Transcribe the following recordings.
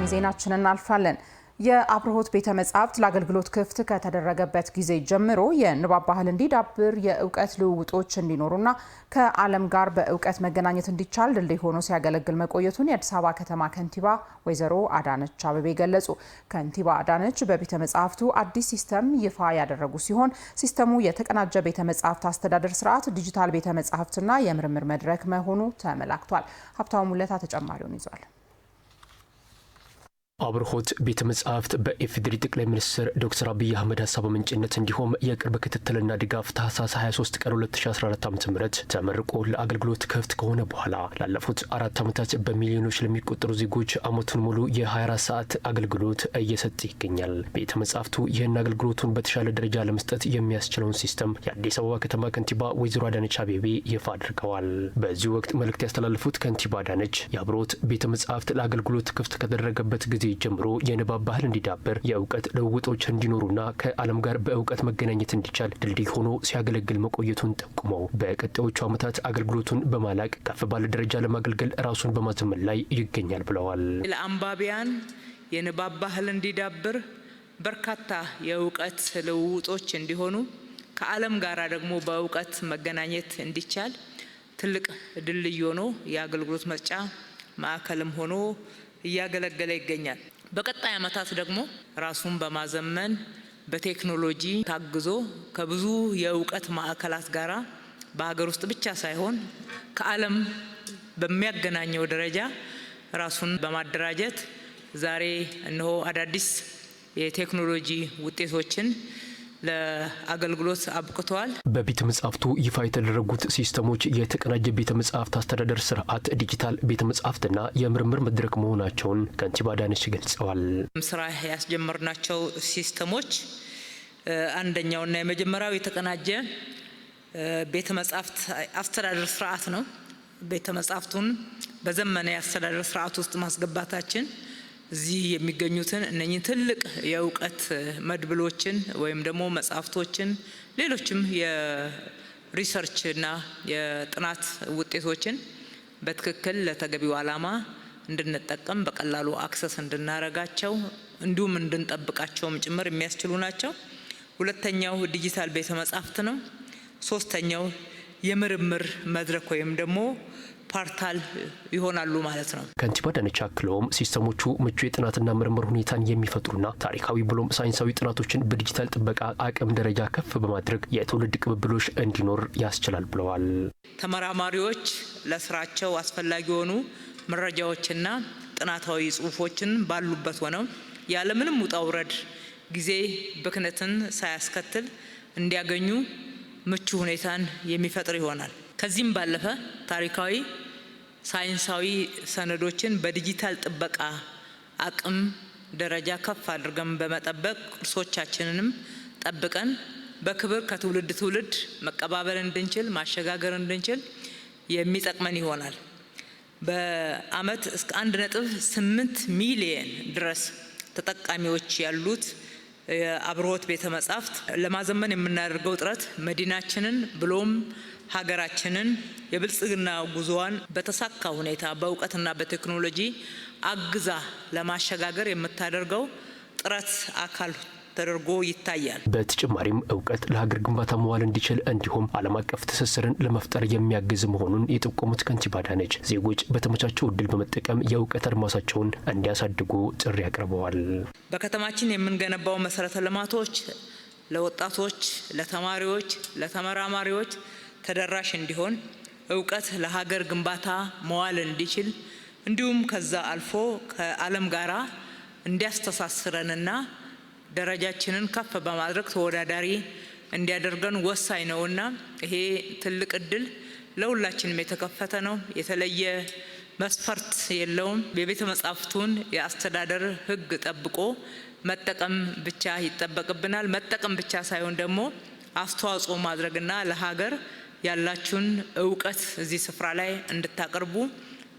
ቀዳሚ ዜናችን እናልፋለን። የአብርሆት ቤተ መጻሕፍት ለአገልግሎት ክፍት ከተደረገበት ጊዜ ጀምሮ የንባብ ባህል እንዲዳብር የእውቀት ልውውጦች እንዲኖሩና ከዓለም ጋር በእውቀት መገናኘት እንዲቻል ድልድይ ሆኖ ሲያገለግል መቆየቱን የአዲስ አበባ ከተማ ከንቲባ ወይዘሮ አዳነች አቤቤ ገለጹ። ከንቲባ አዳነች በቤተ መጻሕፍቱ አዲስ ሲስተም ይፋ ያደረጉ ሲሆን ሲስተሙ የተቀናጀ ቤተ መጻሕፍት አስተዳደር ስርዓት፣ ዲጂታል ቤተ መጻሕፍትና የምርምር መድረክ መሆኑ ተመላክቷል። ሀብታሙ ሙለታ ተጨማሪውን ይዟል። አብርሆት ቤተ መጻሕፍት በኢፌዴሪ ጠቅላይ ሚኒስትር ዶክተር አብይ አህመድ ሀሳብ ምንጭነት እንዲሁም የቅርብ ክትትልና ድጋፍ ታህሳስ 23 ቀን 2014 ዓ.ም ተመርቆ ለአገልግሎት ክፍት ከሆነ በኋላ ላለፉት 4 ዓመታት በሚሊዮኖች ለሚቆጠሩ ዜጎች ዓመቱን ሙሉ የ24 ሰዓት አገልግሎት እየሰጠ ይገኛል። ቤተ መጻሕፍቱ ይህን አገልግሎቱን በተሻለ ደረጃ ለመስጠት የሚያስችለውን ሲስተም የአዲስ አበባ ከተማ ከንቲባ ወይዘሮ አዳነች አቤቤ ይፋ አድርገዋል። በዚህ ወቅት መልእክት ያስተላለፉት ከንቲባ አዳነች የአብርሆት ቤተ መጻሕፍት ለአገልግሎት ክፍት ከተደረገበት ጊዜ ጀምሮ የንባብ ባህል እንዲዳብር የእውቀት ልውውጦች እንዲኖሩና ከዓለም ጋር በእውቀት መገናኘት እንዲቻል ድልድይ ሆኖ ሲያገለግል መቆየቱን ጠቁመው በቀጣዮቹ ዓመታት አገልግሎቱን በማላቅ ከፍ ባለ ደረጃ ለማገልገል ራሱን በማዘመን ላይ ይገኛል ብለዋል። ለአንባቢያን የንባብ ባህል እንዲዳብር በርካታ የእውቀት ልውውጦች እንዲሆኑ ከዓለም ጋር ደግሞ በእውቀት መገናኘት እንዲቻል ትልቅ ድልድይ ሆኖ የአገልግሎት መስጫ ማዕከልም ሆኖ እያገለገለ ይገኛል። በቀጣይ ዓመታት ደግሞ ራሱን በማዘመን በቴክኖሎጂ ታግዞ ከብዙ የእውቀት ማዕከላት ጋራ በሀገር ውስጥ ብቻ ሳይሆን ከዓለም በሚያገናኘው ደረጃ ራሱን በማደራጀት ዛሬ እነሆ አዳዲስ የቴክኖሎጂ ውጤቶችን ለአገልግሎት አብቅተዋል። በቤተ መጻሕፍቱ ይፋ የተደረጉት ሲስተሞች የተቀናጀ ቤተ መጻሕፍት አስተዳደር ስርዓት፣ ዲጂታል ቤተ መጻሕፍትና የምርምር መድረክ መሆናቸውን ከንቲባ አዳነች ገልጸዋል። ስራ ያስጀመርናቸው ሲስተሞች አንደኛውና የመጀመሪያው የተቀናጀ ቤተ መጻሕፍት አስተዳደር ስርዓት ነው። ቤተ መጻሕፍቱን በዘመነ የአስተዳደር ስርዓት ውስጥ ማስገባታችን እዚህ የሚገኙትን እነኚህ ትልቅ የእውቀት መድብሎችን ወይም ደግሞ መጻሕፍቶችን ሌሎችም የሪሰርችና የጥናት ውጤቶችን በትክክል ለተገቢው ዓላማ እንድንጠቀም በቀላሉ አክሰስ እንድናረጋቸው እንዲሁም እንድንጠብቃቸውም ጭምር የሚያስችሉ ናቸው። ሁለተኛው ዲጂታል ቤተ መጻሕፍት ነው። ሶስተኛው የምርምር መድረክ ወይም ደግሞ ፖርታል ይሆናሉ ማለት ነው። ከንቲባ አዳነች አክለውም ሲስተሞቹ ምቹ የጥናትና ምርምር ሁኔታን የሚፈጥሩና ታሪካዊ ብሎም ሳይንሳዊ ጥናቶችን በዲጂታል ጥበቃ አቅም ደረጃ ከፍ በማድረግ የትውልድ ቅብብሎች እንዲኖር ያስችላል ብለዋል። ተመራማሪዎች ለስራቸው አስፈላጊ የሆኑ መረጃዎችና ጥናታዊ ጽሑፎችን ባሉበት ሆነው ያለምንም ውጣ ውረድ ጊዜ ብክነትን ሳያስከትል እንዲያገኙ ምቹ ሁኔታን የሚፈጥር ይሆናል። ከዚህም ባለፈ ታሪካዊ ሳይንሳዊ ሰነዶችን በዲጂታል ጥበቃ አቅም ደረጃ ከፍ አድርገን በመጠበቅ ቅርሶቻችንንም ጠብቀን በክብር ከትውልድ ትውልድ መቀባበል እንድንችል ማሸጋገር እንድንችል የሚጠቅመን ይሆናል። በአመት እስከ 1.8 ሚሊዮን ድረስ ተጠቃሚዎች ያሉት የአብርሆት ቤተ መጻሕፍት ለማዘመን የምናደርገው ጥረት መዲናችንን ብሎም ሀገራችንን የብልጽግና ጉዞዋን በተሳካ ሁኔታ በእውቀትና በቴክኖሎጂ አግዛ ለማሸጋገር የምታደርገው ጥረት አካል ተደርጎ ይታያል። በተጨማሪም እውቀት ለሀገር ግንባታ መዋል እንዲችል እንዲሁም ዓለም አቀፍ ትስስርን ለመፍጠር የሚያግዝ መሆኑን የጠቆሙት ከንቲባ አዳነች ዜጎች በተመቻቸው እድል በመጠቀም የእውቀት አድማሳቸውን እንዲያሳድጉ ጥሪ አቅርበዋል። በከተማችን የምንገነባው መሰረተ ልማቶች ለወጣቶች፣ ለተማሪዎች፣ ለተመራማሪዎች ተደራሽ እንዲሆን እውቀት ለሀገር ግንባታ መዋል እንዲችል እንዲሁም ከዛ አልፎ ከዓለም ጋራ እንዲያስተሳስረንና ደረጃችንን ከፍ በማድረግ ተወዳዳሪ እንዲያደርገን ወሳኝ ነውና ይሄ ትልቅ እድል ለሁላችንም የተከፈተ ነው። የተለየ መስፈርት የለውም። የቤተ መጻሕፍቱን የአስተዳደር ሕግ ጠብቆ መጠቀም ብቻ ይጠበቅብናል። መጠቀም ብቻ ሳይሆን ደግሞ አስተዋጽኦ ማድረግና ለሀገር ያላችሁን እውቀት እዚህ ስፍራ ላይ እንድታቀርቡ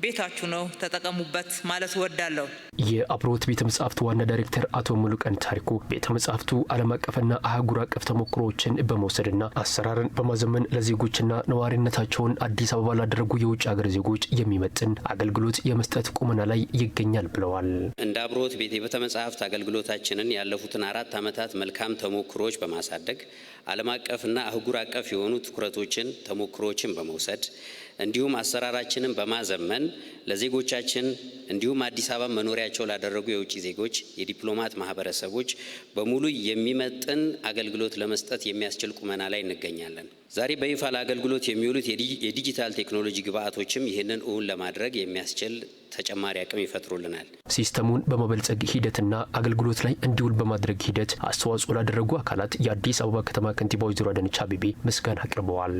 ቤታችሁ ነው፣ ተጠቀሙበት ማለት እወዳለሁ። የአብሮት ቤተ መጻሕፍት ዋና ዳይሬክተር አቶ ሙሉቀን ታሪኩ ቤተ መጻሕፍቱ ዓለም አቀፍና አህጉር አቀፍ ተሞክሮዎችን በመውሰድና አሰራርን በማዘመን ለዜጎችና ነዋሪነታቸውን አዲስ አበባ ላደረጉ የውጭ ሀገር ዜጎች የሚመጥን አገልግሎት የመስጠት ቁመና ላይ ይገኛል ብለዋል። እንደ አብሮት ቤተ መጻሕፍት አገልግሎታችንን ያለፉትን 4 ዓመታት መልካም ተሞክሮዎች በማሳደግ ዓለም አቀፍና አህጉር አቀፍ የሆኑ ትኩረቶችን ተሞክሮዎችን በመውሰድ እንዲሁም አሰራራችንን በማዘመን ለዜጎቻችን እንዲሁም አዲስ አበባ መኖሪያቸው ላደረጉ የውጭ ዜጎች የዲፕሎማት ማህበረሰቦች በሙሉ የሚመጥን አገልግሎት ለመስጠት የሚያስችል ቁመና ላይ እንገኛለን። ዛሬ በይፋ ለአገልግሎት የሚውሉት የዲጂታል ቴክኖሎጂ ግብዓቶችም ይህንን እውን ለማድረግ የሚያስችል ተጨማሪ አቅም ይፈጥሩልናል። ሲስተሙን በማበልጸግ ሂደትና አገልግሎት ላይ እንዲውል በማድረግ ሂደት አስተዋጽኦ ላደረጉ አካላት የአዲስ አበባ ከተማ ከንቲባ ወይዘሮ አዳነች አቤቤ ምስጋና አቅርበዋል።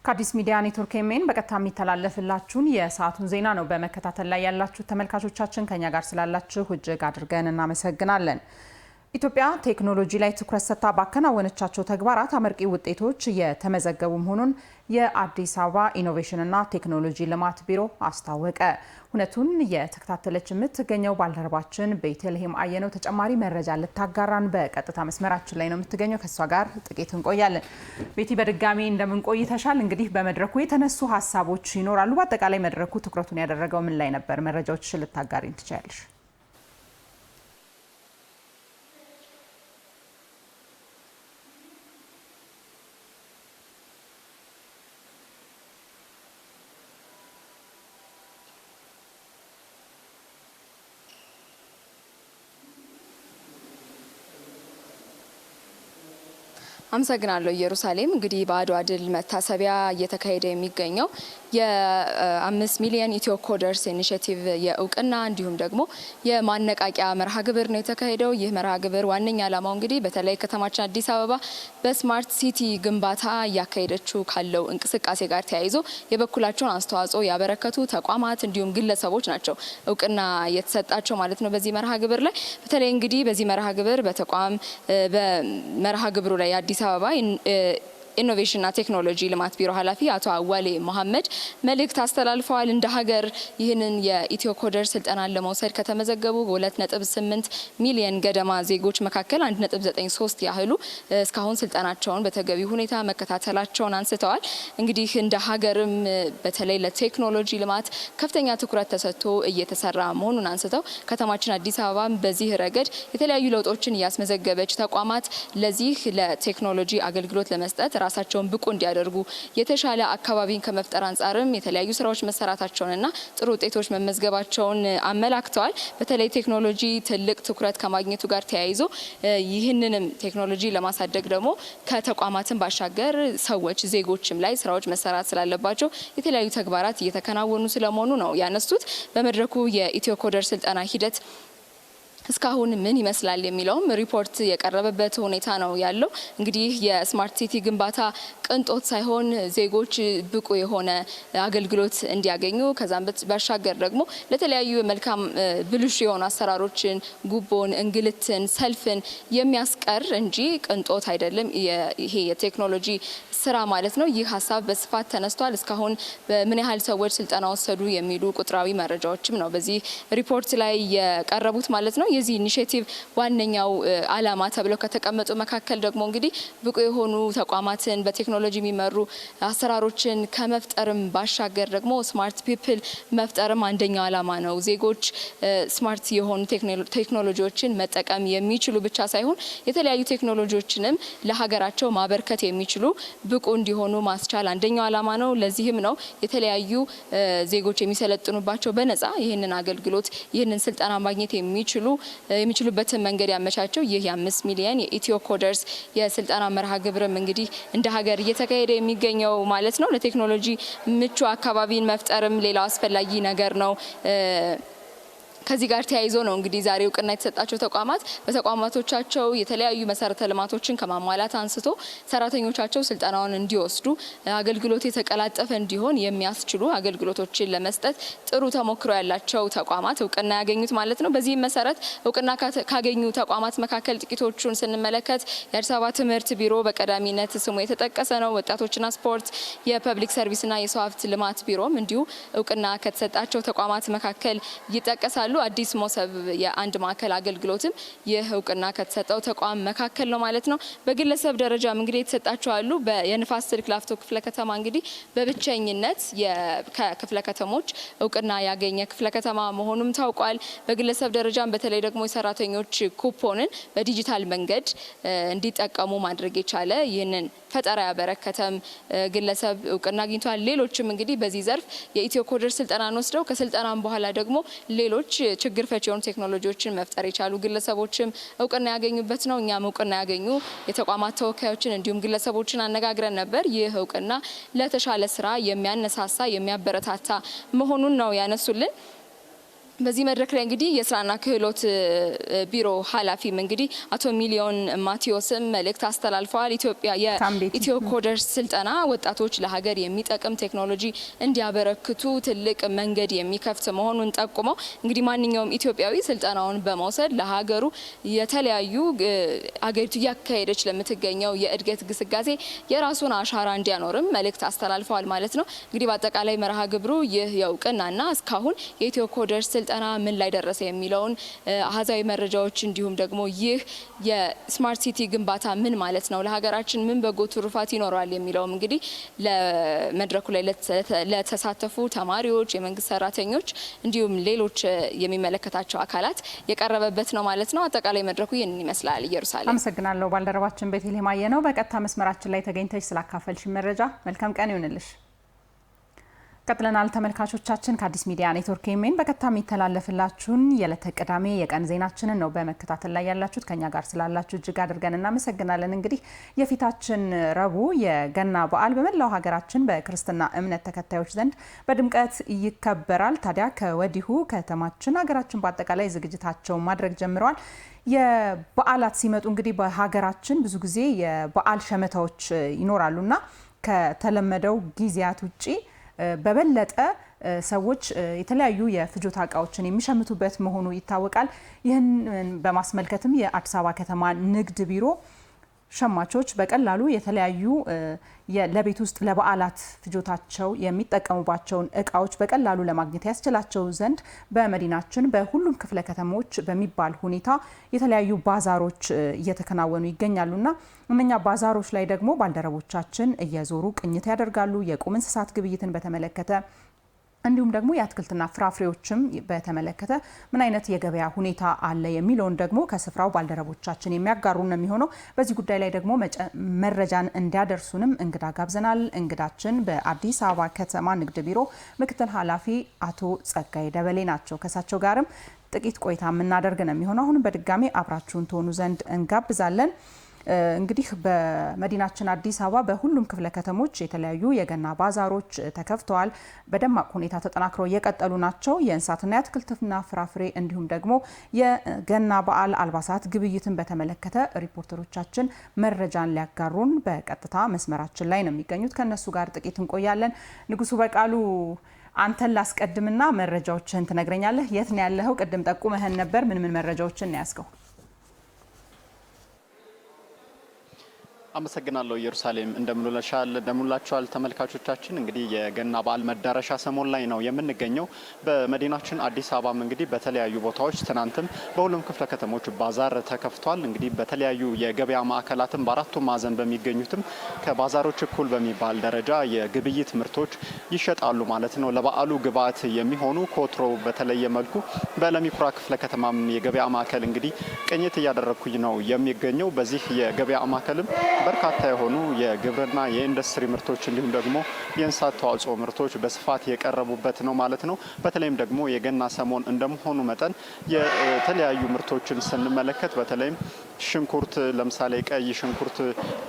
ከአዲስ ሚዲያ ኔትወርክ ኤምኤን በቀጥታ የሚተላለፍላችሁን የሰዓቱን ዜና ነው በመከታተል ላይ ያላችሁ ተመልካቾቻችን። ከኛ ጋር ስላላችሁ እጅግ አድርገን እናመሰግናለን። ኢትዮጵያ ቴክኖሎጂ ላይ ትኩረት ሰጥታ ባከናወነቻቸው ተግባራት አመርቂ ውጤቶች የተመዘገቡ መሆኑን የአዲስ አበባ ኢኖቬሽንና ቴክኖሎጂ ልማት ቢሮ አስታወቀ። ሁነቱን የተከታተለች የምትገኘው ባልደረባችን ቤተልሔም አየነው ተጨማሪ መረጃ ልታጋራን በቀጥታ መስመራችን ላይ ነው የምትገኘው። ከሷ ጋር ጥቂት እንቆያለን። ቤቲ በድጋሚ እንደምን ቆይተሻል? እንግዲህ በመድረኩ የተነሱ ሀሳቦች ይኖራሉ። በአጠቃላይ መድረኩ ትኩረቱን ያደረገው ምን ላይ ነበር? መረጃዎች ልታጋሪን ትችያለሽ? አመሰግናለሁ ኢየሩሳሌም። እንግዲህ በአድዋ ድል መታሰቢያ እየተካሄደ የሚገኘው የ5 ሚሊዮን ኢትዮ ኮደርስ ኢኒሼቲቭ የእውቅና እንዲሁም ደግሞ የማነቃቂያ መርሃ ግብር ነው የተካሄደው። ይህ መርሃ ግብር ዋነኛ ዓላማው እንግዲህ በተለይ ከተማችን አዲስ አበባ በስማርት ሲቲ ግንባታ እያካሄደችው ካለው እንቅስቃሴ ጋር ተያይዞ የበኩላቸውን አስተዋጽኦ ያበረከቱ ተቋማት እንዲሁም ግለሰቦች ናቸው እውቅና የተሰጣቸው ማለት ነው። በዚህ መርሃ ግብር ላይ በተለይ እንግዲህ በዚህ መርሃ ግብር በተቋም በመርሃ ግብሩ ላይ አዲስ አበባ ኢኖቬሽንና ቴክኖሎጂ ልማት ቢሮ ኃላፊ አቶ አዋሌ መሐመድ መልእክት አስተላልፈዋል። እንደ ሀገር ይህንን የኢትዮ ኮደር ስልጠናን ለመውሰድ ከተመዘገቡ 2.8 ሚሊዮን ገደማ ዜጎች መካከል 1.93 ያህሉ እስካሁን ስልጠናቸውን በተገቢ ሁኔታ መከታተላቸውን አንስተዋል። እንግዲህ እንደ ሀገርም በተለይ ለቴክኖሎጂ ልማት ከፍተኛ ትኩረት ተሰጥቶ እየተሰራ መሆኑን አንስተው ከተማችን አዲስ አበባ በዚህ ረገድ የተለያዩ ለውጦችን እያስመዘገበች ተቋማት ለዚህ ለቴክኖሎጂ አገልግሎት ለመስጠት ራሳቸውን ብቁ እንዲያደርጉ የተሻለ አካባቢን ከመፍጠር አንጻርም የተለያዩ ስራዎች መሰራታቸውንና ጥሩ ውጤቶች መመዝገባቸውን አመላክተዋል። በተለይ ቴክኖሎጂ ትልቅ ትኩረት ከማግኘቱ ጋር ተያይዞ ይህንንም ቴክኖሎጂ ለማሳደግ ደግሞ ከተቋማትን ባሻገር ሰዎች ዜጎችም ላይ ስራዎች መሰራት ስላለባቸው የተለያዩ ተግባራት እየተከናወኑ ስለመሆኑ ነው ያነሱት። በመድረኩ የኢትዮ ኮደር ስልጠና ሂደት እስካሁን ምን ይመስላል የሚለውም ሪፖርት የቀረበበት ሁኔታ ነው ያለው። እንግዲህ የስማርት ሲቲ ግንባታ ቅንጦት ሳይሆን ዜጎች ብቁ የሆነ አገልግሎት እንዲያገኙ ከዛም ባሻገር ደግሞ ለተለያዩ መልካም ብልሹ የሆኑ አሰራሮችን፣ ጉቦን፣ እንግልትን፣ ሰልፍን የሚያስቀር እንጂ ቅንጦት አይደለም ይሄ የቴክኖሎጂ ስራ ማለት ነው። ይህ ሀሳብ በስፋት ተነስቷል። እስካሁን በምን ያህል ሰዎች ስልጠና ወሰዱ የሚሉ ቁጥራዊ መረጃዎችም ነው በዚህ ሪፖርት ላይ የቀረቡት ማለት ነው። የዚህ ኢኒሼቲቭ ዋነኛው ዓላማ ተብለው ከተቀመጡ መካከል ደግሞ እንግዲህ ብቁ የሆኑ ተቋማትን በቴክኖሎጂ የሚመሩ አሰራሮችን ከመፍጠርም ባሻገር ደግሞ ስማርት ፒፕል መፍጠርም አንደኛው ዓላማ ነው። ዜጎች ስማርት የሆኑ ቴክኖሎጂዎችን መጠቀም የሚችሉ ብቻ ሳይሆን የተለያዩ ቴክኖሎጂዎችንም ለሀገራቸው ማበርከት የሚችሉ ብቁ እንዲሆኑ ማስቻል አንደኛው ዓላማ ነው። ለዚህም ነው የተለያዩ ዜጎች የሚሰለጥኑባቸው በነፃ ይህንን አገልግሎት ይህንን ስልጠና ማግኘት የሚችሉበትን መንገድ ያመቻቸው ይህ የ5 ሚሊዮን የኢትዮ ኮደርስ የስልጠና መርሃ ግብርም እንግዲህ እንደ ሀገር እየተካሄደ የሚገኘው ማለት ነው። ለቴክኖሎጂ ምቹ አካባቢን መፍጠርም ሌላው አስፈላጊ ነገር ነው። ከዚህ ጋር ተያይዞ ነው እንግዲህ ዛሬ እውቅና የተሰጣቸው ተቋማት በተቋማቶቻቸው የተለያዩ መሰረተ ልማቶችን ከማሟላት አንስቶ ሰራተኞቻቸው ስልጠናውን እንዲወስዱ አገልግሎት የተቀላጠፈ እንዲሆን የሚያስችሉ አገልግሎቶችን ለመስጠት ጥሩ ተሞክሮ ያላቸው ተቋማት እውቅና ያገኙት ማለት ነው። በዚህም መሰረት እውቅና ካገኙ ተቋማት መካከል ጥቂቶቹን ስንመለከት የአዲስ አበባ ትምህርት ቢሮ በቀዳሚነት ስሙ የተጠቀሰ ነው። ወጣቶችና ስፖርት፣ የፐብሊክ ሰርቪስና የሰው ሀብት ልማት ቢሮም እንዲሁ እውቅና ከተሰጣቸው ተቋማት መካከል ይጠቀሳሉ። አዲስ ሞሰብ የአንድ ማዕከል አገልግሎትም ይህ እውቅና ከተሰጠው ተቋም መካከል ነው ማለት ነው። በግለሰብ ደረጃም እንግዲህ የተሰጣቸው አሉ። የንፋስ ስልክ ላፍቶ ክፍለ ከተማ እንግዲህ በብቸኝነት ከክፍለ ከተሞች እውቅና ያገኘ ክፍለ ከተማ መሆኑም ታውቋል። በግለሰብ ደረጃም በተለይ ደግሞ የሰራተኞች ኩፖንን በዲጂታል መንገድ እንዲጠቀሙ ማድረግ የቻለ ይህንን ፈጠራ ያበረከተም ግለሰብ እውቅና አግኝቷል። ሌሎችም እንግዲህ በዚህ ዘርፍ የኢትዮ ኮደር ስልጠናን ወስደው ከስልጠናም በኋላ ደግሞ ሌሎች ችግር ፈቺ የሆኑ ቴክኖሎጂዎችን መፍጠር የቻሉ ግለሰቦችም እውቅና ያገኙበት ነው። እኛም እውቅና ያገኙ የተቋማት ተወካዮችን እንዲሁም ግለሰቦችን አነጋግረን ነበር። ይህ እውቅና ለተሻለ ስራ የሚያነሳሳ የሚያበረታታ መሆኑን ነው ያነሱልን። በዚህ መድረክ ላይ እንግዲህ የስራና ክህሎት ቢሮ ኃላፊም እንግዲህ አቶ ሚሊዮን ማቴዎስም መልእክት አስተላልፈዋል። የኢትዮ ኮደር ስልጠና ወጣቶች ለሀገር የሚጠቅም ቴክኖሎጂ እንዲያበረክቱ ትልቅ መንገድ የሚከፍት መሆኑን ጠቁመው እንግዲህ ማንኛውም ኢትዮጵያዊ ስልጠናውን በመውሰድ ለሀገሩ የተለያዩ ሀገሪቱ እያካሄደች ለምትገኘው የእድገት ግስጋሴ የራሱን አሻራ እንዲያኖርም መልእክት አስተላልፈዋል ማለት ነው። እንግዲህ በአጠቃላይ መርሃ ግብሩ ይህ የእውቅናና እስካሁን የኢትዮ ኮደር ስልጠና ምን ላይ ደረሰ የሚለውን አሃዛዊ መረጃዎች እንዲሁም ደግሞ ይህ የስማርት ሲቲ ግንባታ ምን ማለት ነው፣ ለሀገራችን ምን በጎ ትሩፋት ይኖራል የሚለውም እንግዲህ ለመድረኩ ላይ ለተሳተፉ ተማሪዎች፣ የመንግስት ሰራተኞች እንዲሁም ሌሎች የሚመለከታቸው አካላት የቀረበበት ነው ማለት ነው። አጠቃላይ መድረኩ ይህንን ይመስላል። ኢየሩሳሌም አመሰግናለሁ። ባልደረባችን ቤተልሔም አየነው በቀጥታ መስመራችን ላይ ተገኝተሽ ስላካፈልሽ መረጃ መልካም ቀን ይሁንልሽ። ቀጥለናል ተመልካቾቻችን። ከአዲስ ሚዲያ ኔትወርክ ኤሜን በቀጥታ የሚተላለፍላችሁን የዕለተ ቅዳሜ የቀን ዜናችንን ነው በመከታተል ላይ ያላችሁት። ከኛ ጋር ስላላችሁ እጅግ አድርገን እናመሰግናለን። እንግዲህ የፊታችን ረቡዕ የገና በዓል በመላው ሀገራችን በክርስትና እምነት ተከታዮች ዘንድ በድምቀት ይከበራል። ታዲያ ከወዲሁ ከተማችን ሀገራችን በአጠቃላይ ዝግጅታቸውን ማድረግ ጀምረዋል። የበዓላት ሲመጡ እንግዲህ በሀገራችን ብዙ ጊዜ የበዓል ሸመታዎች ይኖራሉና ከተለመደው ጊዜያት ውጪ በበለጠ ሰዎች የተለያዩ የፍጆታ እቃዎችን የሚሸምቱበት መሆኑ ይታወቃል። ይህን በማስመልከትም የአዲስ አበባ ከተማ ንግድ ቢሮ ሸማቾች በቀላሉ የተለያዩ ለቤት ውስጥ ለበዓላት ፍጆታቸው የሚጠቀሙባቸውን እቃዎች በቀላሉ ለማግኘት ያስችላቸው ዘንድ በመዲናችን በሁሉም ክፍለ ከተሞች በሚባል ሁኔታ የተለያዩ ባዛሮች እየተከናወኑ ይገኛሉና እነኛ ባዛሮች ላይ ደግሞ ባልደረቦቻችን እየዞሩ ቅኝት ያደርጋሉ። የቁም እንስሳት ግብይትን በተመለከተ እንዲሁም ደግሞ የአትክልትና ፍራፍሬዎችም በተመለከተ ምን አይነት የገበያ ሁኔታ አለ የሚለውን ደግሞ ከስፍራው ባልደረቦቻችን የሚያጋሩ ነው የሚሆነው። በዚህ ጉዳይ ላይ ደግሞ መረጃን እንዲያደርሱንም እንግዳ ጋብዘናል። እንግዳችን በአዲስ አበባ ከተማ ንግድ ቢሮ ምክትል ኃላፊ አቶ ጸጋይ ደበሌ ናቸው። ከሳቸው ጋርም ጥቂት ቆይታ የምናደርግ ነው የሚሆነው። አሁንም በድጋሚ አብራችሁን ትሆኑ ዘንድ እንጋብዛለን። እንግዲህ በመዲናችን አዲስ አበባ በሁሉም ክፍለ ከተሞች የተለያዩ የገና ባዛሮች ተከፍተዋል። በደማቅ ሁኔታ ተጠናክረው እየቀጠሉ ናቸው። የእንስሳትና የአትክልትና ፍራፍሬ እንዲሁም ደግሞ የገና በዓል አልባሳት ግብይትን በተመለከተ ሪፖርተሮቻችን መረጃን ሊያጋሩን በቀጥታ መስመራችን ላይ ነው የሚገኙት። ከነሱ ጋር ጥቂት እንቆያለን። ንጉሱ በቃሉ አንተን ላስቀድምና መረጃዎችን ትነግረኛለህ። የት ነው ያለኸው? ቅድም ጠቁመህን ነበር። ምን መረጃዎችን ነው ያስከው? አመሰግናለሁ ኢየሩሳሌም። እንደምንላችኋል ተመልካቾቻችን። እንግዲህ የገና በዓል መዳረሻ ሰሞን ላይ ነው የምንገኘው። በመዲናችን አዲስ አበባም እንግዲህ በተለያዩ ቦታዎች ትናንትም በሁሉም ክፍለ ከተሞች ባዛር ተከፍቷል። እንግዲህ በተለያዩ የገበያ ማዕከላትም በአራቱም ማዕዘን በሚገኙትም ከባዛሮች እኩል በሚባል ደረጃ የግብይት ምርቶች ይሸጣሉ ማለት ነው። ለበዓሉ ግብዓት የሚሆኑ ከወትሮ በተለየ መልኩ በለሚኩራ ክፍለ ከተማም የገበያ ማዕከል እንግዲህ ቅኝት እያደረግኩኝ ነው የሚገኘው። በዚህ የገበያ ማዕከልም በርካታ የሆኑ የግብርና የኢንዱስትሪ ምርቶች እንዲሁም ደግሞ የእንስሳት ተዋጽኦ ምርቶች በስፋት የቀረቡበት ነው ማለት ነው። በተለይም ደግሞ የገና ሰሞን እንደመሆኑ መጠን የተለያዩ ምርቶችን ስንመለከት በተለይም ሽንኩርት ለምሳሌ ቀይ ሽንኩርት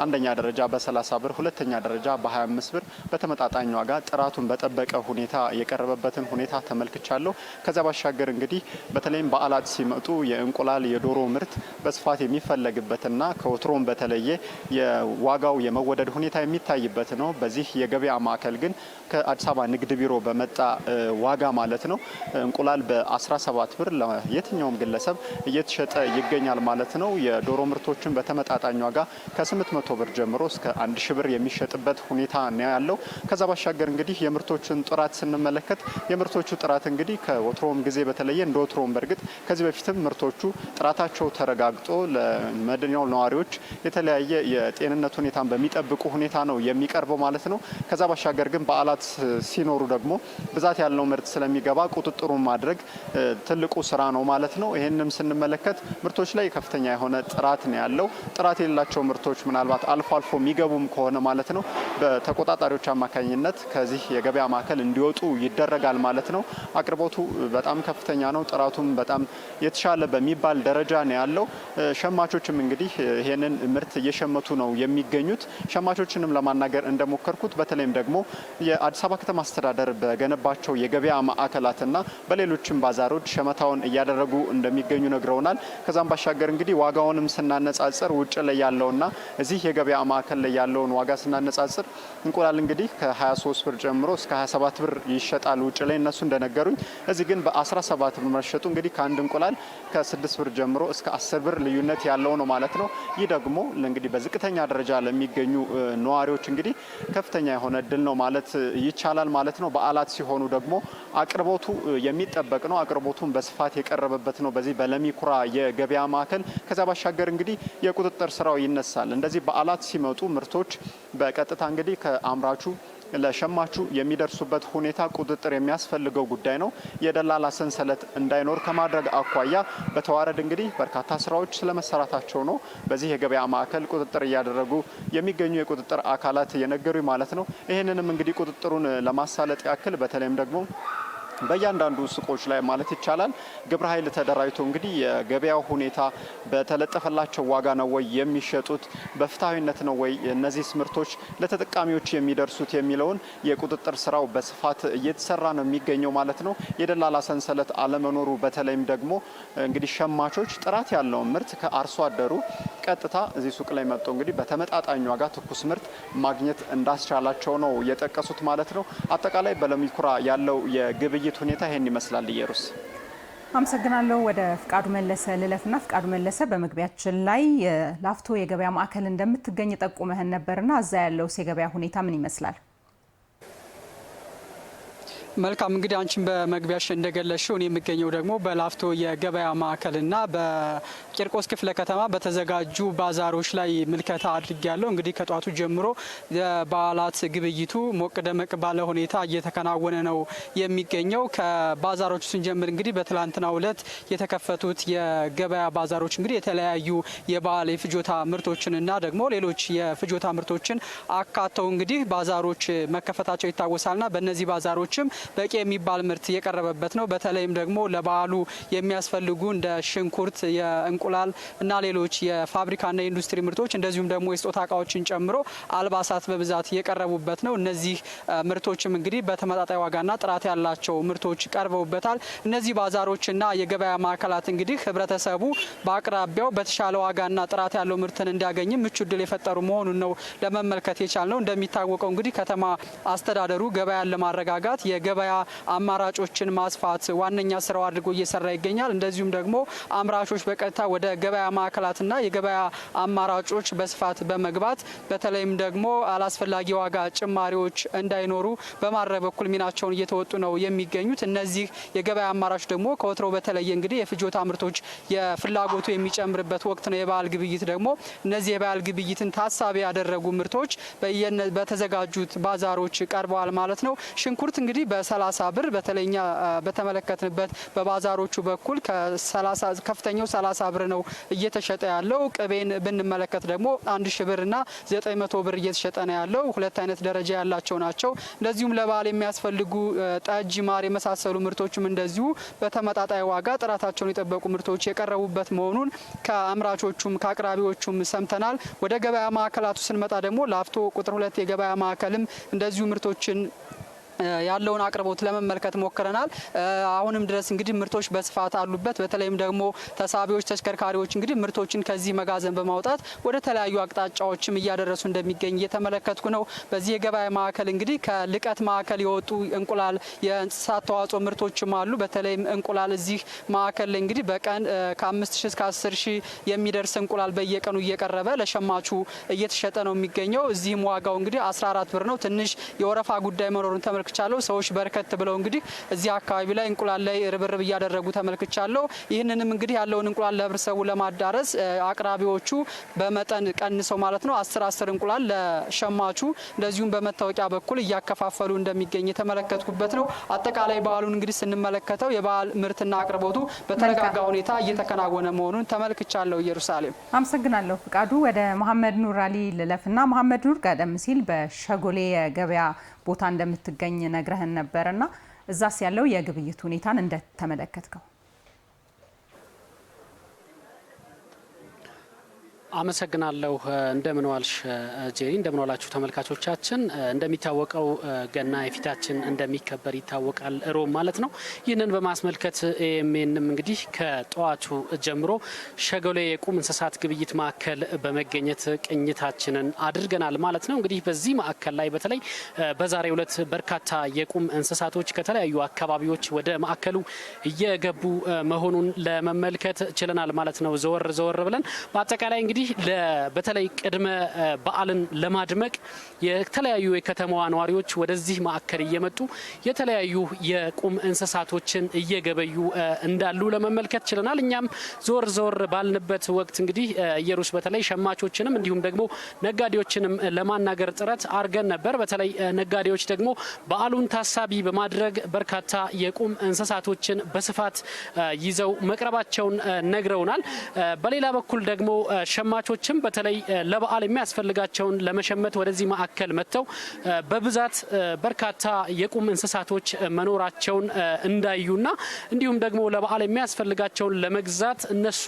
አንደኛ ደረጃ በ30 ብር፣ ሁለተኛ ደረጃ በ25 ብር በተመጣጣኝ ዋጋ ጥራቱን በጠበቀ ሁኔታ የቀረበበትን ሁኔታ ተመልክቻለሁ። ከዛ ባሻገር እንግዲህ በተለይም በዓላት ሲመጡ የእንቁላል የዶሮ ምርት በስፋት የሚፈለግበትና ከወትሮም በተለየ የዋጋው የመወደድ ሁኔታ የሚታይበት ነው። በዚህ የገበያ ማዕከል ግን ከአዲስ አበባ ንግድ ቢሮ በመጣ ዋጋ ማለት ነው እንቁላል በ17 ብር ለየትኛውም ግለሰብ እየተሸጠ ይገኛል ማለት ነው። የዶሮ ምርቶችን በተመጣጣኝ ዋጋ ከ800 ብር ጀምሮ እስከ 1000 ብር የሚሸጥበት ሁኔታ ነው ያለው። ከዛ ባሻገር እንግዲህ የምርቶችን ጥራት ስንመለከት የምርቶቹ ጥራት እንግዲህ ከወትሮም ጊዜ በተለየ እንደ ወትሮም በእርግጥ ከዚህ በፊትም ምርቶቹ ጥራታቸው ተረጋግጦ ለመዲናው ነዋሪዎች የተለያየ የጤንነት ሁኔታን በሚጠብቁ ሁኔታ ነው የሚቀርበው ማለት ነው። ከዛ ባሻገር ግን በዓላት ሲኖሩ ደግሞ ብዛት ያለው ምርት ስለሚገባ ቁጥጥሩን ማድረግ ትልቁ ስራ ነው ማለት ነው። ይህንም ስንመለከት ምርቶች ላይ ከፍተኛ የሆነ ጥራት ነው ያለው። ጥራት የሌላቸው ምርቶች ምናልባት አልፎ አልፎ የሚገቡም ከሆነ ማለት ነው በተቆጣጣሪዎች አማካኝነት ከዚህ የገበያ ማዕከል እንዲወጡ ይደረጋል ማለት ነው። አቅርቦቱ በጣም ከፍተኛ ነው። ጥራቱም በጣም የተሻለ በሚባል ደረጃ ነው ያለው። ሸማቾችም እንግዲህ ይህንን ምርት እየሸመቱ ነው የሚገኙት። ሸማቾችንም ለማናገር እንደሞከርኩት በተለይም ደግሞ የአዲስ አበባ ከተማ አስተዳደር በገነባቸው የገበያ ማዕከላትና በሌሎችም ባዛሮች ሸመታውን እያደረጉ እንደሚገኙ ነግረውናል። ከዛም ባሻገር እንግዲህ ዋጋውንም ስናነጻጽር ውጭ ላይ ያለውና እዚህ የገበያ ማዕከል ላይ ያለውን ዋጋ ስናነጻጽር እንቁላል እንግዲህ ከ23 ብር ጀምሮ እስከ 27 ብር ይሸጣል ውጭ ላይ እነሱ እንደነገሩኝ። እዚህ ግን በ17 ብር መሸጡ እንግዲህ ከአንድ እንቁላል ከ6 ብር ጀምሮ እስከ 10 ብር ልዩነት ያለው ነው ማለት ነው። ይህ ደግሞ እንግዲህ በዝቅተኛ ደረጃ ለሚገኙ ነዋሪዎች እንግዲህ ከፍተኛ የሆነ እድል ነው ማለት ይቻላል ማለት ነው። በዓላት ሲሆኑ ደግሞ አቅርቦቱ የሚጠበቅ ነው። አቅርቦቱን በስፋት የቀረበበት ነው በዚህ በለሚኩራ የገበያ ማዕከል። ከዛ ባሻገር እንግዲህ የቁጥጥር ስራው ይነሳል። እንደዚህ በዓላት ሲመጡ ምርቶች በቀጥታ እንግዲህ ከአምራቹ ለሸማቹ የሚደርሱበት ሁኔታ ቁጥጥር የሚያስፈልገው ጉዳይ ነው። የደላላ ሰንሰለት እንዳይኖር ከማድረግ አኳያ በተዋረድ እንግዲህ በርካታ ስራዎች ስለመሰራታቸው ነው በዚህ የገበያ ማዕከል ቁጥጥር እያደረጉ የሚገኙ የቁጥጥር አካላት የነገሩኝ ማለት ነው። ይህንንም እንግዲህ ቁጥጥሩን ለማሳለጥ ያክል በተለይም ደግሞ በእያንዳንዱ ሱቆች ላይ ማለት ይቻላል ግብረ ኃይል ተደራጅቶ እንግዲህ የገበያው ሁኔታ በተለጠፈላቸው ዋጋ ነው ወይ የሚሸጡት፣ በፍትሐዊነት ነው ወይ እነዚህ ምርቶች ለተጠቃሚዎች የሚደርሱት የሚለውን የቁጥጥር ስራው በስፋት እየተሰራ ነው የሚገኘው ማለት ነው። የደላላ ሰንሰለት አለመኖሩ በተለይም ደግሞ እንግዲህ ሸማቾች ጥራት ያለውን ምርት ከአርሶ አደሩ ቀጥታ እዚህ ሱቅ ላይ መጥቶ እንግዲህ በተመጣጣኝ ዋጋ ትኩስ ምርት ማግኘት እንዳስቻላቸው ነው የጠቀሱት ማለት ነው። አጠቃላይ በለሚኩራ ያለው የግብይት ሁኔታ ይሄን ይመስላል። ኢየሩስ አመሰግናለሁ። ወደ ፍቃዱ መለሰ ልለፍና ፍቃዱ መለሰ በመግቢያችን ላይ ላፍቶ የገበያ ማዕከል እንደምትገኝ ጠቁመህን ነበርና እዛ ያለውስ የገበያ ሁኔታ ምን ይመስላል? መልካም እንግዲህ አንቺን በመግቢያሽ እንደገለሽው እኔ የሚገኘው ደግሞ በላፍቶ የገበያ ማዕከልና በቂርቆስ ክፍለ ከተማ በተዘጋጁ ባዛሮች ላይ ምልከታ አድርጌያለሁ። እንግዲህ ከጧቱ ጀምሮ የበዓላት ግብይቱ ሞቅ ደመቅ ባለ ሁኔታ እየተከናወነ ነው የሚገኘው። ከባዛሮቹ ስንጀምር እንግዲህ በትላንትናው ዕለት የተከፈቱት የገበያ ባዛሮች እንግዲህ የተለያዩ የበዓል የፍጆታ ምርቶችንና ደግሞ ሌሎች የፍጆታ ምርቶችን አካተው እንግዲህ ባዛሮች መከፈታቸው ይታወሳልና በእነዚህ ባዛሮችም በቂ የሚባል ምርት የቀረበበት ነው። በተለይም ደግሞ ለበዓሉ የሚያስፈልጉ እንደ ሽንኩርት፣ የእንቁላል እና ሌሎች የፋብሪካና የኢንዱስትሪ ምርቶች እንደዚሁም ደግሞ የስጦታ እቃዎችን ጨምሮ አልባሳት በብዛት የቀረቡበት ነው። እነዚህ ምርቶችም እንግዲህ በተመጣጣኝ ዋጋና ጥራት ያላቸው ምርቶች ቀርበውበታል። እነዚህ ባዛሮችና የገበያ ማዕከላት እንግዲህ ህብረተሰቡ በአቅራቢያው በተሻለ ዋጋና ጥራት ያለው ምርትን እንዲያገኝ ምቹ እድል የፈጠሩ መሆኑን ነው ለመመልከት የቻልነው። እንደሚታወቀው እንግዲህ ከተማ አስተዳደሩ ገበያን ለማረጋጋት የገበያ አማራጮችን ማስፋት ዋነኛ ስራው አድርጎ እየሰራ ይገኛል። እንደዚሁም ደግሞ አምራቾች በቀጥታ ወደ ገበያ ማዕከላትና የገበያ አማራጮች በስፋት በመግባት በተለይም ደግሞ አላስፈላጊ ዋጋ ጭማሪዎች እንዳይኖሩ በማድረግ በኩል ሚናቸውን እየተወጡ ነው የሚገኙት። እነዚህ የገበያ አማራጮች ደግሞ ከወትሮ በተለየ እንግዲህ የፍጆታ ምርቶች የፍላጎቱ የሚጨምርበት ወቅት ነው። የበዓል ግብይት ደግሞ እነዚህ የበዓል ግብይትን ታሳቢ ያደረጉ ምርቶች በተዘጋጁት ባዛሮች ቀርበዋል ማለት ነው። ሽንኩርት እንግዲህ በ30 ብር በተለይኛ በተመለከትንበት በባዛሮቹ በኩል ከፍተኛው 30 ብር ብር ነው እየተሸጠ ያለው። ቅቤን ብንመለከት ደግሞ 1000 ብርና 900 ብር እየተሸጠ ነው ያለው። ሁለት አይነት ደረጃ ያላቸው ናቸው። እንደዚሁም ለበዓል የሚያስፈልጉ ጠጅ፣ ማር የመሳሰሉ ምርቶችም እንደዚሁ በተመጣጣኝ ዋጋ ጥራታቸውን የጠበቁ ምርቶች የቀረቡበት መሆኑን ከአምራቾቹም ከአቅራቢዎቹም ሰምተናል። ወደ ገበያ ማዕከላቱ ስንመጣ ደግሞ ላፍቶ ቁጥር 2 የገበያ ማዕከልም እንደዚሁ ምርቶችን ያለውን አቅርቦት ለመመልከት ሞክረናል። አሁንም ድረስ እንግዲህ ምርቶች በስፋት አሉበት። በተለይም ደግሞ ተሳቢዎች፣ ተሽከርካሪዎች እንግዲህ ምርቶችን ከዚህ መጋዘን በማውጣት ወደ ተለያዩ አቅጣጫዎችም እያደረሱ እንደሚገኝ እየተመለከትኩ ነው። በዚህ የገበያ ማዕከል እንግዲህ ከልቀት ማዕከል የወጡ እንቁላል፣ የእንስሳት ተዋጽኦ ምርቶችም አሉ። በተለይም እንቁላል እዚህ ማዕከል ላይ እንግዲህ በቀን ከ5000 እስከ 10000 የሚደርስ እንቁላል በየቀኑ እየቀረበ ለሸማቹ እየተሸጠ ነው የሚገኘው። እዚህም ዋጋው እንግዲህ 14 ብር ነው። ትንሽ የወረፋ ጉዳይ መኖሩን ተመልክቻለሁ። ሰዎች በርከት ብለው እንግዲህ እዚህ አካባቢ ላይ እንቁላል ላይ ርብርብ እያደረጉ ተመልክቻለሁ። ይህንንም እንግዲህ ያለውን እንቁላል ለህብረተሰቡ ለማዳረስ አቅራቢዎቹ በመጠን ቀንሰው ማለት ነው 10 እንቁላል ለሸማቹ እንደዚሁም በመታወቂያ በኩል እያከፋፈሉ እንደሚገኝ የተመለከትኩበት ነው። አጠቃላይ በዓሉን እንግዲህ ስንመለከተው የበዓል ምርትና አቅርቦቱ በተረጋጋ ሁኔታ እየተከናወነ መሆኑን ተመልክቻለሁ። ኢየሩሳሌም አመሰግናለሁ ፍቃዱ። ወደ መሐመድ ኑር አሊ ልለፍና መሐመድ ኑር ቀደም ሲል በሸጎሌ የገበያ ቦታ እንደምትገኝ ነግረህን ነበርና እዛስ ያለው የግብይት ሁኔታን እንደተመለከትከው? አመሰግናለሁ። እንደምን ዋልሽ ጄሪ፣ እንደምን ዋላችሁ ተመልካቾቻችን። እንደሚታወቀው ገና የፊታችን እንደሚከበር ይታወቃል፣ ሮም ማለት ነው። ይህንን በማስመልከት ኤኤምኤንም እንግዲህ ከጠዋቱ ጀምሮ ሸጎሌ የቁም እንስሳት ግብይት ማዕከል በመገኘት ቅኝታችንን አድርገናል ማለት ነው። እንግዲህ በዚህ ማዕከል ላይ በተለይ በዛሬው ዕለት በርካታ የቁም እንስሳቶች ከተለያዩ አካባቢዎች ወደ ማዕከሉ እየገቡ መሆኑን ለመመልከት ችለናል ማለት ነው። ዘወር ዘወር ብለን በአጠቃላይ እንግዲህ በተለይ ቅድመ በዓልን ለማድመቅ የተለያዩ የከተማዋ ነዋሪዎች ወደዚህ ማዕከል እየመጡ የተለያዩ የቁም እንስሳቶችን እየገበዩ እንዳሉ ለመመልከት ችለናል። እኛም ዞር ዞር ባልንበት ወቅት እንግዲህ ኢየሩስ በተለይ ሸማቾችንም እንዲሁም ደግሞ ነጋዴዎችንም ለማናገር ጥረት አድርገን ነበር። በተለይ ነጋዴዎች ደግሞ በዓሉን ታሳቢ በማድረግ በርካታ የቁም እንስሳቶችን በስፋት ይዘው መቅረባቸውን ነግረውናል። በሌላ በኩል ደግሞ ሸማቾችም በተለይ ለበዓል የሚያስፈልጋቸውን ለመሸመት ወደዚህ ማዕከል መጥተው በብዛት በርካታ የቁም እንስሳቶች መኖራቸውን እንዳዩና እንዲሁም ደግሞ ለበዓል የሚያስፈልጋቸውን ለመግዛት እነሱ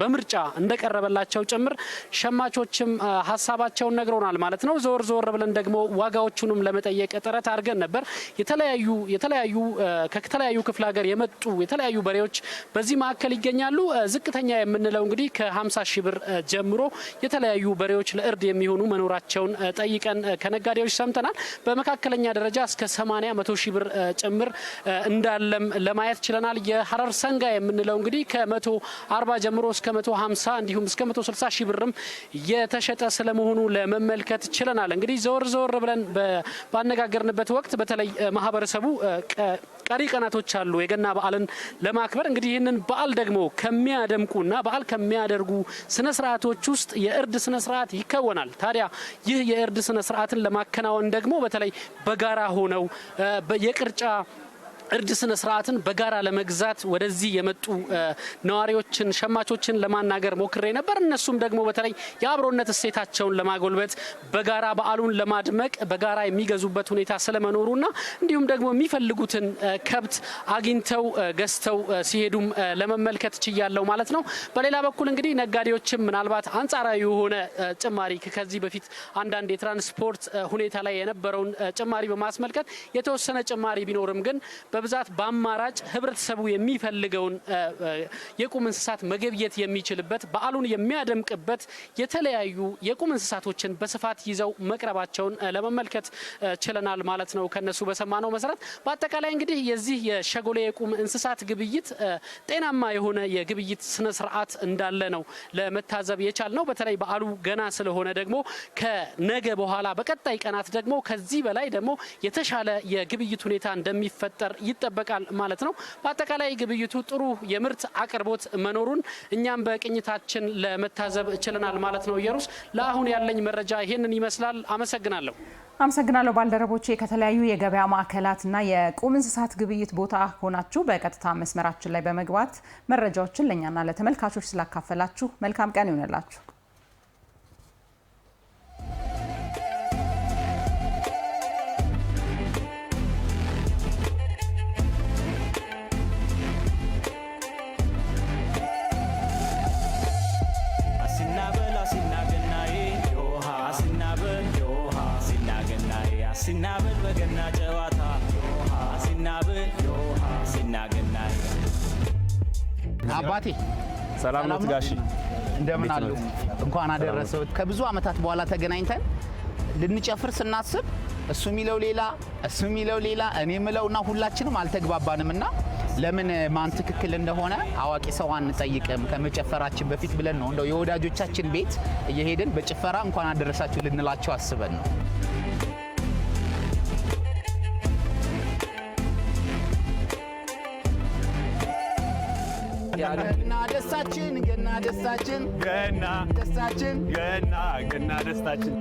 በምርጫ እንደቀረበላቸው ጭምር ሸማቾችም ሀሳባቸውን ነግረውናል ማለት ነው። ዞር ዞር ብለን ደግሞ ዋጋዎቹንም ለመጠየቅ ጥረት አድርገን ነበር። የተለያዩ ከተለያዩ ክፍለ ሀገር የመጡ የተለያዩ በሬዎች በዚህ ማዕከል ይገኛሉ። ዝቅተኛ የምንለው እንግዲህ ከ50 ሺህ ብር ጀምሮ የተለያዩ በሬዎች ለእርድ የሚሆኑ መኖራቸውን ጠይቀን ከነጋዴዎች ሰምተናል። በመካከለኛ ደረጃ እስከ 80-100 ሺህ ብር ጭምር እንዳለም ለማየት ችለናል። የሐረር ሰንጋ የምንለው እንግዲህ ከ140 ጀምሮ እስከ 150 እንዲሁም እስከ 160 ሺህ ብርም የተሸጠ ስለመሆኑ ለመመልከት ችለናል። እንግዲህ ዘወር ዘወር ብለን ባነጋገርንበት ወቅት በተለይ ማህበረሰቡ ቀሪ ቀናቶች አሉ የገና በዓልን ለማክበር። እንግዲህ ይህንን በዓል ደግሞ ከሚያደምቁና በዓል ከሚያደርጉ ስነ ስርዓቶች ውስጥ የእርድ ስነ ስርዓት ይከወናል። ታዲያ ይህ የእርድ ስነ ስርዓትን ለማከናወን ደግሞ በተለይ በጋራ ሆነው የቅርጫ እርድ ስነ ስርዓትን በጋራ ለመግዛት ወደዚህ የመጡ ነዋሪዎችን ሸማቾችን ለማናገር ሞክሬ ነበር። እነሱም ደግሞ በተለይ የአብሮነት እሴታቸውን ለማጎልበት በጋራ በዓሉን ለማድመቅ በጋራ የሚገዙበት ሁኔታ ስለመኖሩና እንዲሁም ደግሞ የሚፈልጉትን ከብት አግኝተው ገዝተው ሲሄዱም ለመመልከት ችያለው ማለት ነው። በሌላ በኩል እንግዲህ ነጋዴዎችም ምናልባት አንጻራዊ የሆነ ጭማሪ ከዚህ በፊት አንዳንድ የትራንስፖርት ሁኔታ ላይ የነበረውን ጭማሪ በማስመልከት የተወሰነ ጭማሪ ቢኖርም ግን በብዛት በአማራጭ ህብረተሰቡ የሚፈልገውን የቁም እንስሳት መገብየት የሚችልበት በዓሉን የሚያደምቅበት የተለያዩ የቁም እንስሳቶችን በስፋት ይዘው መቅረባቸውን ለመመልከት ችለናል ማለት ነው። ከነሱ በሰማነው መሰረት በአጠቃላይ እንግዲህ የዚህ የሸጎሌ የቁም እንስሳት ግብይት ጤናማ የሆነ የግብይት ስነ ስርዓት እንዳለ ነው ለመታዘብ የቻል ነው። በተለይ በዓሉ ገና ስለሆነ ደግሞ ከነገ በኋላ በቀጣይ ቀናት ደግሞ ከዚህ በላይ ደግሞ የተሻለ የግብይት ሁኔታ እንደሚፈጠር ይጠበቃል ማለት ነው። በአጠቃላይ ግብይቱ ጥሩ የምርት አቅርቦት መኖሩን እኛም በቅኝታችን ለመታዘብ ችለናል ማለት ነው። ኢየሩስ፣ ለአሁን ያለኝ መረጃ ይሄንን ይመስላል። አመሰግናለሁ። አመሰግናለሁ ባልደረቦቼ። ከተለያዩ የገበያ ማዕከላትና የቁም እንስሳት ግብይት ቦታ ሆናችሁ በቀጥታ መስመራችን ላይ በመግባት መረጃዎችን ለእኛና ለተመልካቾች ስላካፈላችሁ መልካም ቀን ይሆንላችሁ። ሲናበል በገና ጨዋታ ሲናበል ሲናገና አባቴ ሰላም ጋሺ እንደምን አሉ? እንኳን አደረሰው። ከብዙ አመታት በኋላ ተገናኝተን ልንጨፍር ስናስብ እሱ የሚለው ሌላ እኔ የምለውና ሁላችንም አልተግባባንምና ለምን ማን ትክክል እንደሆነ አዋቂ ሰው አንጠይቅም ከመጨፈራችን በፊት ብለን ነው እንደው የወዳጆቻችን ቤት እየሄድን በጭፈራ እንኳን አደረሳችሁ ልንላቸው አስበን ነው። ገና ደስታችን ገና ደስታችን ገና ደስታችን ገና ደስታችን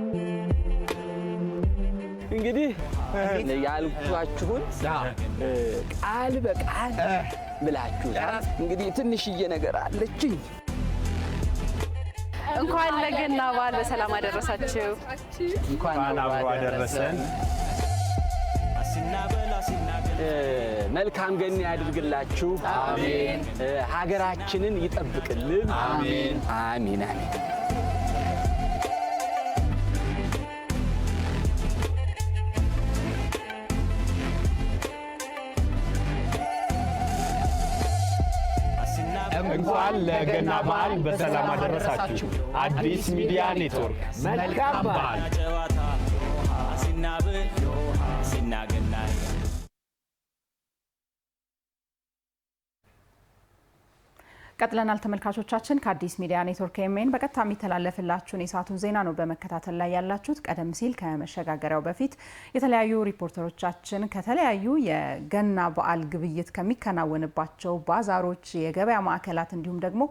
እንግዲህ ያልኳችሁን ቃል በቃል ብላችሁ እንግዲህ ትንሽዬ ነገር አለችኝ። እንኳን ለገና በዓል በሰላም አደረሳችሁ። እንኳን አብሮ አደረሰን። መልካም ገና ያድርግላችሁ። አሜን። ሀገራችንን ይጠብቅልን። አሜን አሜን አሜን። እንኳን ለገና በዓል በሰላም አደረሳችሁ። አዲስ ሚዲያ ኔትወርክ መልካም በዓል። ቀጥለናል ተመልካቾቻችን። ከአዲስ ሚዲያ ኔትወርክ ኤምኤን በቀጥታ የሚተላለፍላችሁን የሰዓቱን ዜና ነው በመከታተል ላይ ያላችሁት። ቀደም ሲል ከመሸጋገሪያው በፊት የተለያዩ ሪፖርተሮቻችን ከተለያዩ የገና በዓል ግብይት ከሚከናወንባቸው ባዛሮች፣ የገበያ ማዕከላት እንዲሁም ደግሞ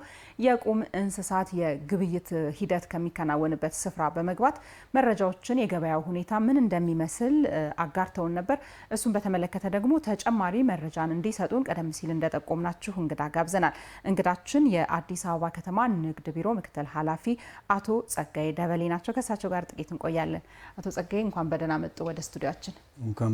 የቁም እንስሳት የግብይት ሂደት ከሚከናወንበት ስፍራ በመግባት መረጃዎችን የገበያው ሁኔታ ምን እንደሚመስል አጋርተውን ነበር። እሱን በተመለከተ ደግሞ ተጨማሪ መረጃን እንዲሰጡን ቀደም ሲል እንደጠቆምናችሁ እንግዳ ጋብዘናል። እንግዳችን የአዲስ አበባ ከተማ ንግድ ቢሮ ምክትል ኃላፊ አቶ ጸጋዬ ደበሌ ናቸው። ከእሳቸው ጋር ጥቂት እንቆያለን። አቶ ጸጋዬ እንኳን በደህና መጡ ወደ ስቱዲዮአችን። እንኳን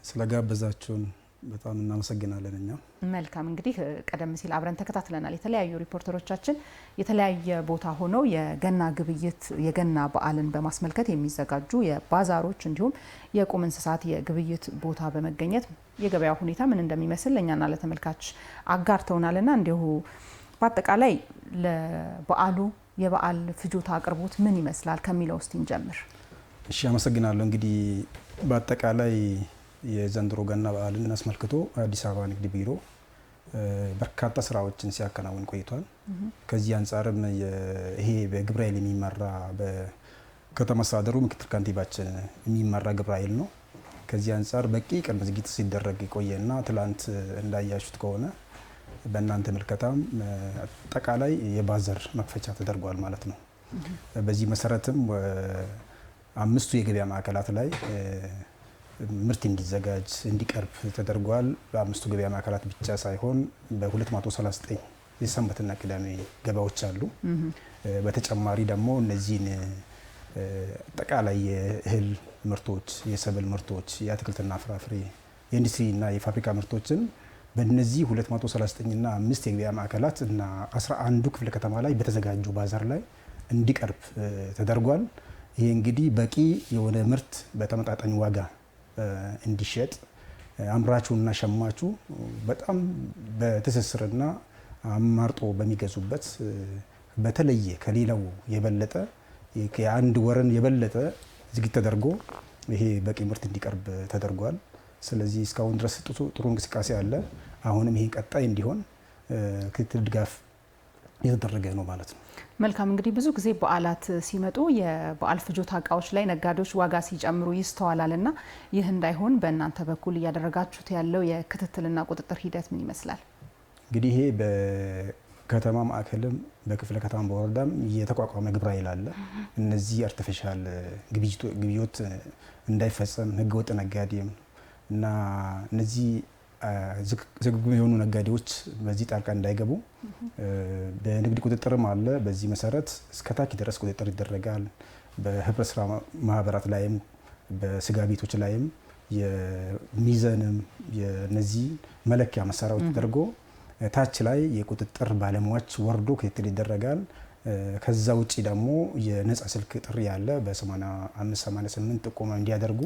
ስለጋበዛችሁን በጣም እናመሰግናለን። እኛ መልካም እንግዲህ ቀደም ሲል አብረን ተከታትለናል። የተለያዩ ሪፖርተሮቻችን የተለያየ ቦታ ሆነው የገና ግብይት የገና በዓልን በማስመልከት የሚዘጋጁ የባዛሮች እንዲሁም የቁም እንስሳት የግብይት ቦታ በመገኘት የገበያው ሁኔታ ምን እንደሚመስል ለእኛና ለተመልካች አጋርተውናልና እንዲሁ በአጠቃላይ ለበዓሉ የበዓል ፍጆታ አቅርቦት ምን ይመስላል ከሚለው እስቲ እንጀምር። እሺ፣ አመሰግናለሁ። እንግዲህ በአጠቃላይ የዘንድሮ ገና በዓልን አስመልክቶ አዲስ አበባ ንግድ ቢሮ በርካታ ስራዎችን ሲያከናውን ቆይቷል። ከዚህ አንጻርም ይሄ በግብረ ኃይል የሚመራ በከተማ አስተዳደሩ ምክትል ከንቲባችን የሚመራ ግብረ ኃይል ነው። ከዚህ አንጻር በቂ ቅድመ ዝግጅት ሲደረግ ቆየና ትላንት እንዳያችሁት ከሆነ በእናንተ ምልከታም አጠቃላይ የባዛር መክፈቻ ተደርጓል ማለት ነው። በዚህ መሰረትም 5 የገበያ ማዕከላት ላይ ምርት እንዲዘጋጅ እንዲቀርብ ተደርጓል። በ5ቱ ገበያ ማዕከላት ብቻ ሳይሆን በ239 የሰንበትና ቅዳሜ ገበያዎች አሉ። በተጨማሪ ደግሞ እነዚህን አጠቃላይ የእህል ምርቶች፣ የሰብል ምርቶች፣ የአትክልትና ፍራፍሬ፣ የኢንዱስትሪና የፋብሪካ ምርቶችን በእነዚህ 239ና 5 የገበያ ማዕከላት እና 11ዱ ክፍለ ከተማ ላይ በተዘጋጁ ባዛር ላይ እንዲቀርብ ተደርጓል። ይሄ እንግዲህ በቂ የሆነ ምርት በተመጣጣኝ ዋጋ እንዲሸጥ አምራቹና ሸማቹ በጣም በትስስርና አማርጦ በሚገዙበት በተለየ ከሌላው የበለጠ የአንድ ወርን የበለጠ ዝግጅት ተደርጎ ይሄ በቂ ምርት እንዲቀርብ ተደርጓል። ስለዚህ እስካሁን ድረስ ጥሩ እንቅስቃሴ አለ። አሁንም ይሄ ቀጣይ እንዲሆን ክትትል ድጋፍ የተደረገ ነው ማለት ነው። መልካም እንግዲህ ብዙ ጊዜ በዓላት ሲመጡ የበዓል ፍጆታ እቃዎች ላይ ነጋዴዎች ዋጋ ሲጨምሩ ይስተዋላልና ይህ እንዳይሆን በእናንተ በኩል እያደረጋችሁት ያለው የክትትልና ቁጥጥር ሂደት ምን ይመስላል? እንግዲህ ይሄ በከተማ ማዕከልም በክፍለ ከተማ በወረዳም የተቋቋመ ግብረ ኃይል አለ። እነዚህ አርቲፊሻል ግብይት እንዳይፈጸም ህገወጥ ነጋዴም እና እነዚህ ዝግ የሆኑ ነጋዴዎች በዚህ ጣልቃ እንዳይገቡ በንግድ ቁጥጥርም አለ። በዚህ መሰረት እስከታች ድረስ ቁጥጥር ይደረጋል። በህብረት ስራ ማህበራት ላይም በስጋ ቤቶች ላይም የሚዘንም የነዚህ መለኪያ መሳሪያዎች ተደርጎ ታች ላይ የቁጥጥር ባለሙያዎች ወርዶ ክትትል ይደረጋል። ከዛ ውጪ ደግሞ የነጻ ስልክ ጥሪ ያለ በ8588 ጥቆማ እንዲያደርጉ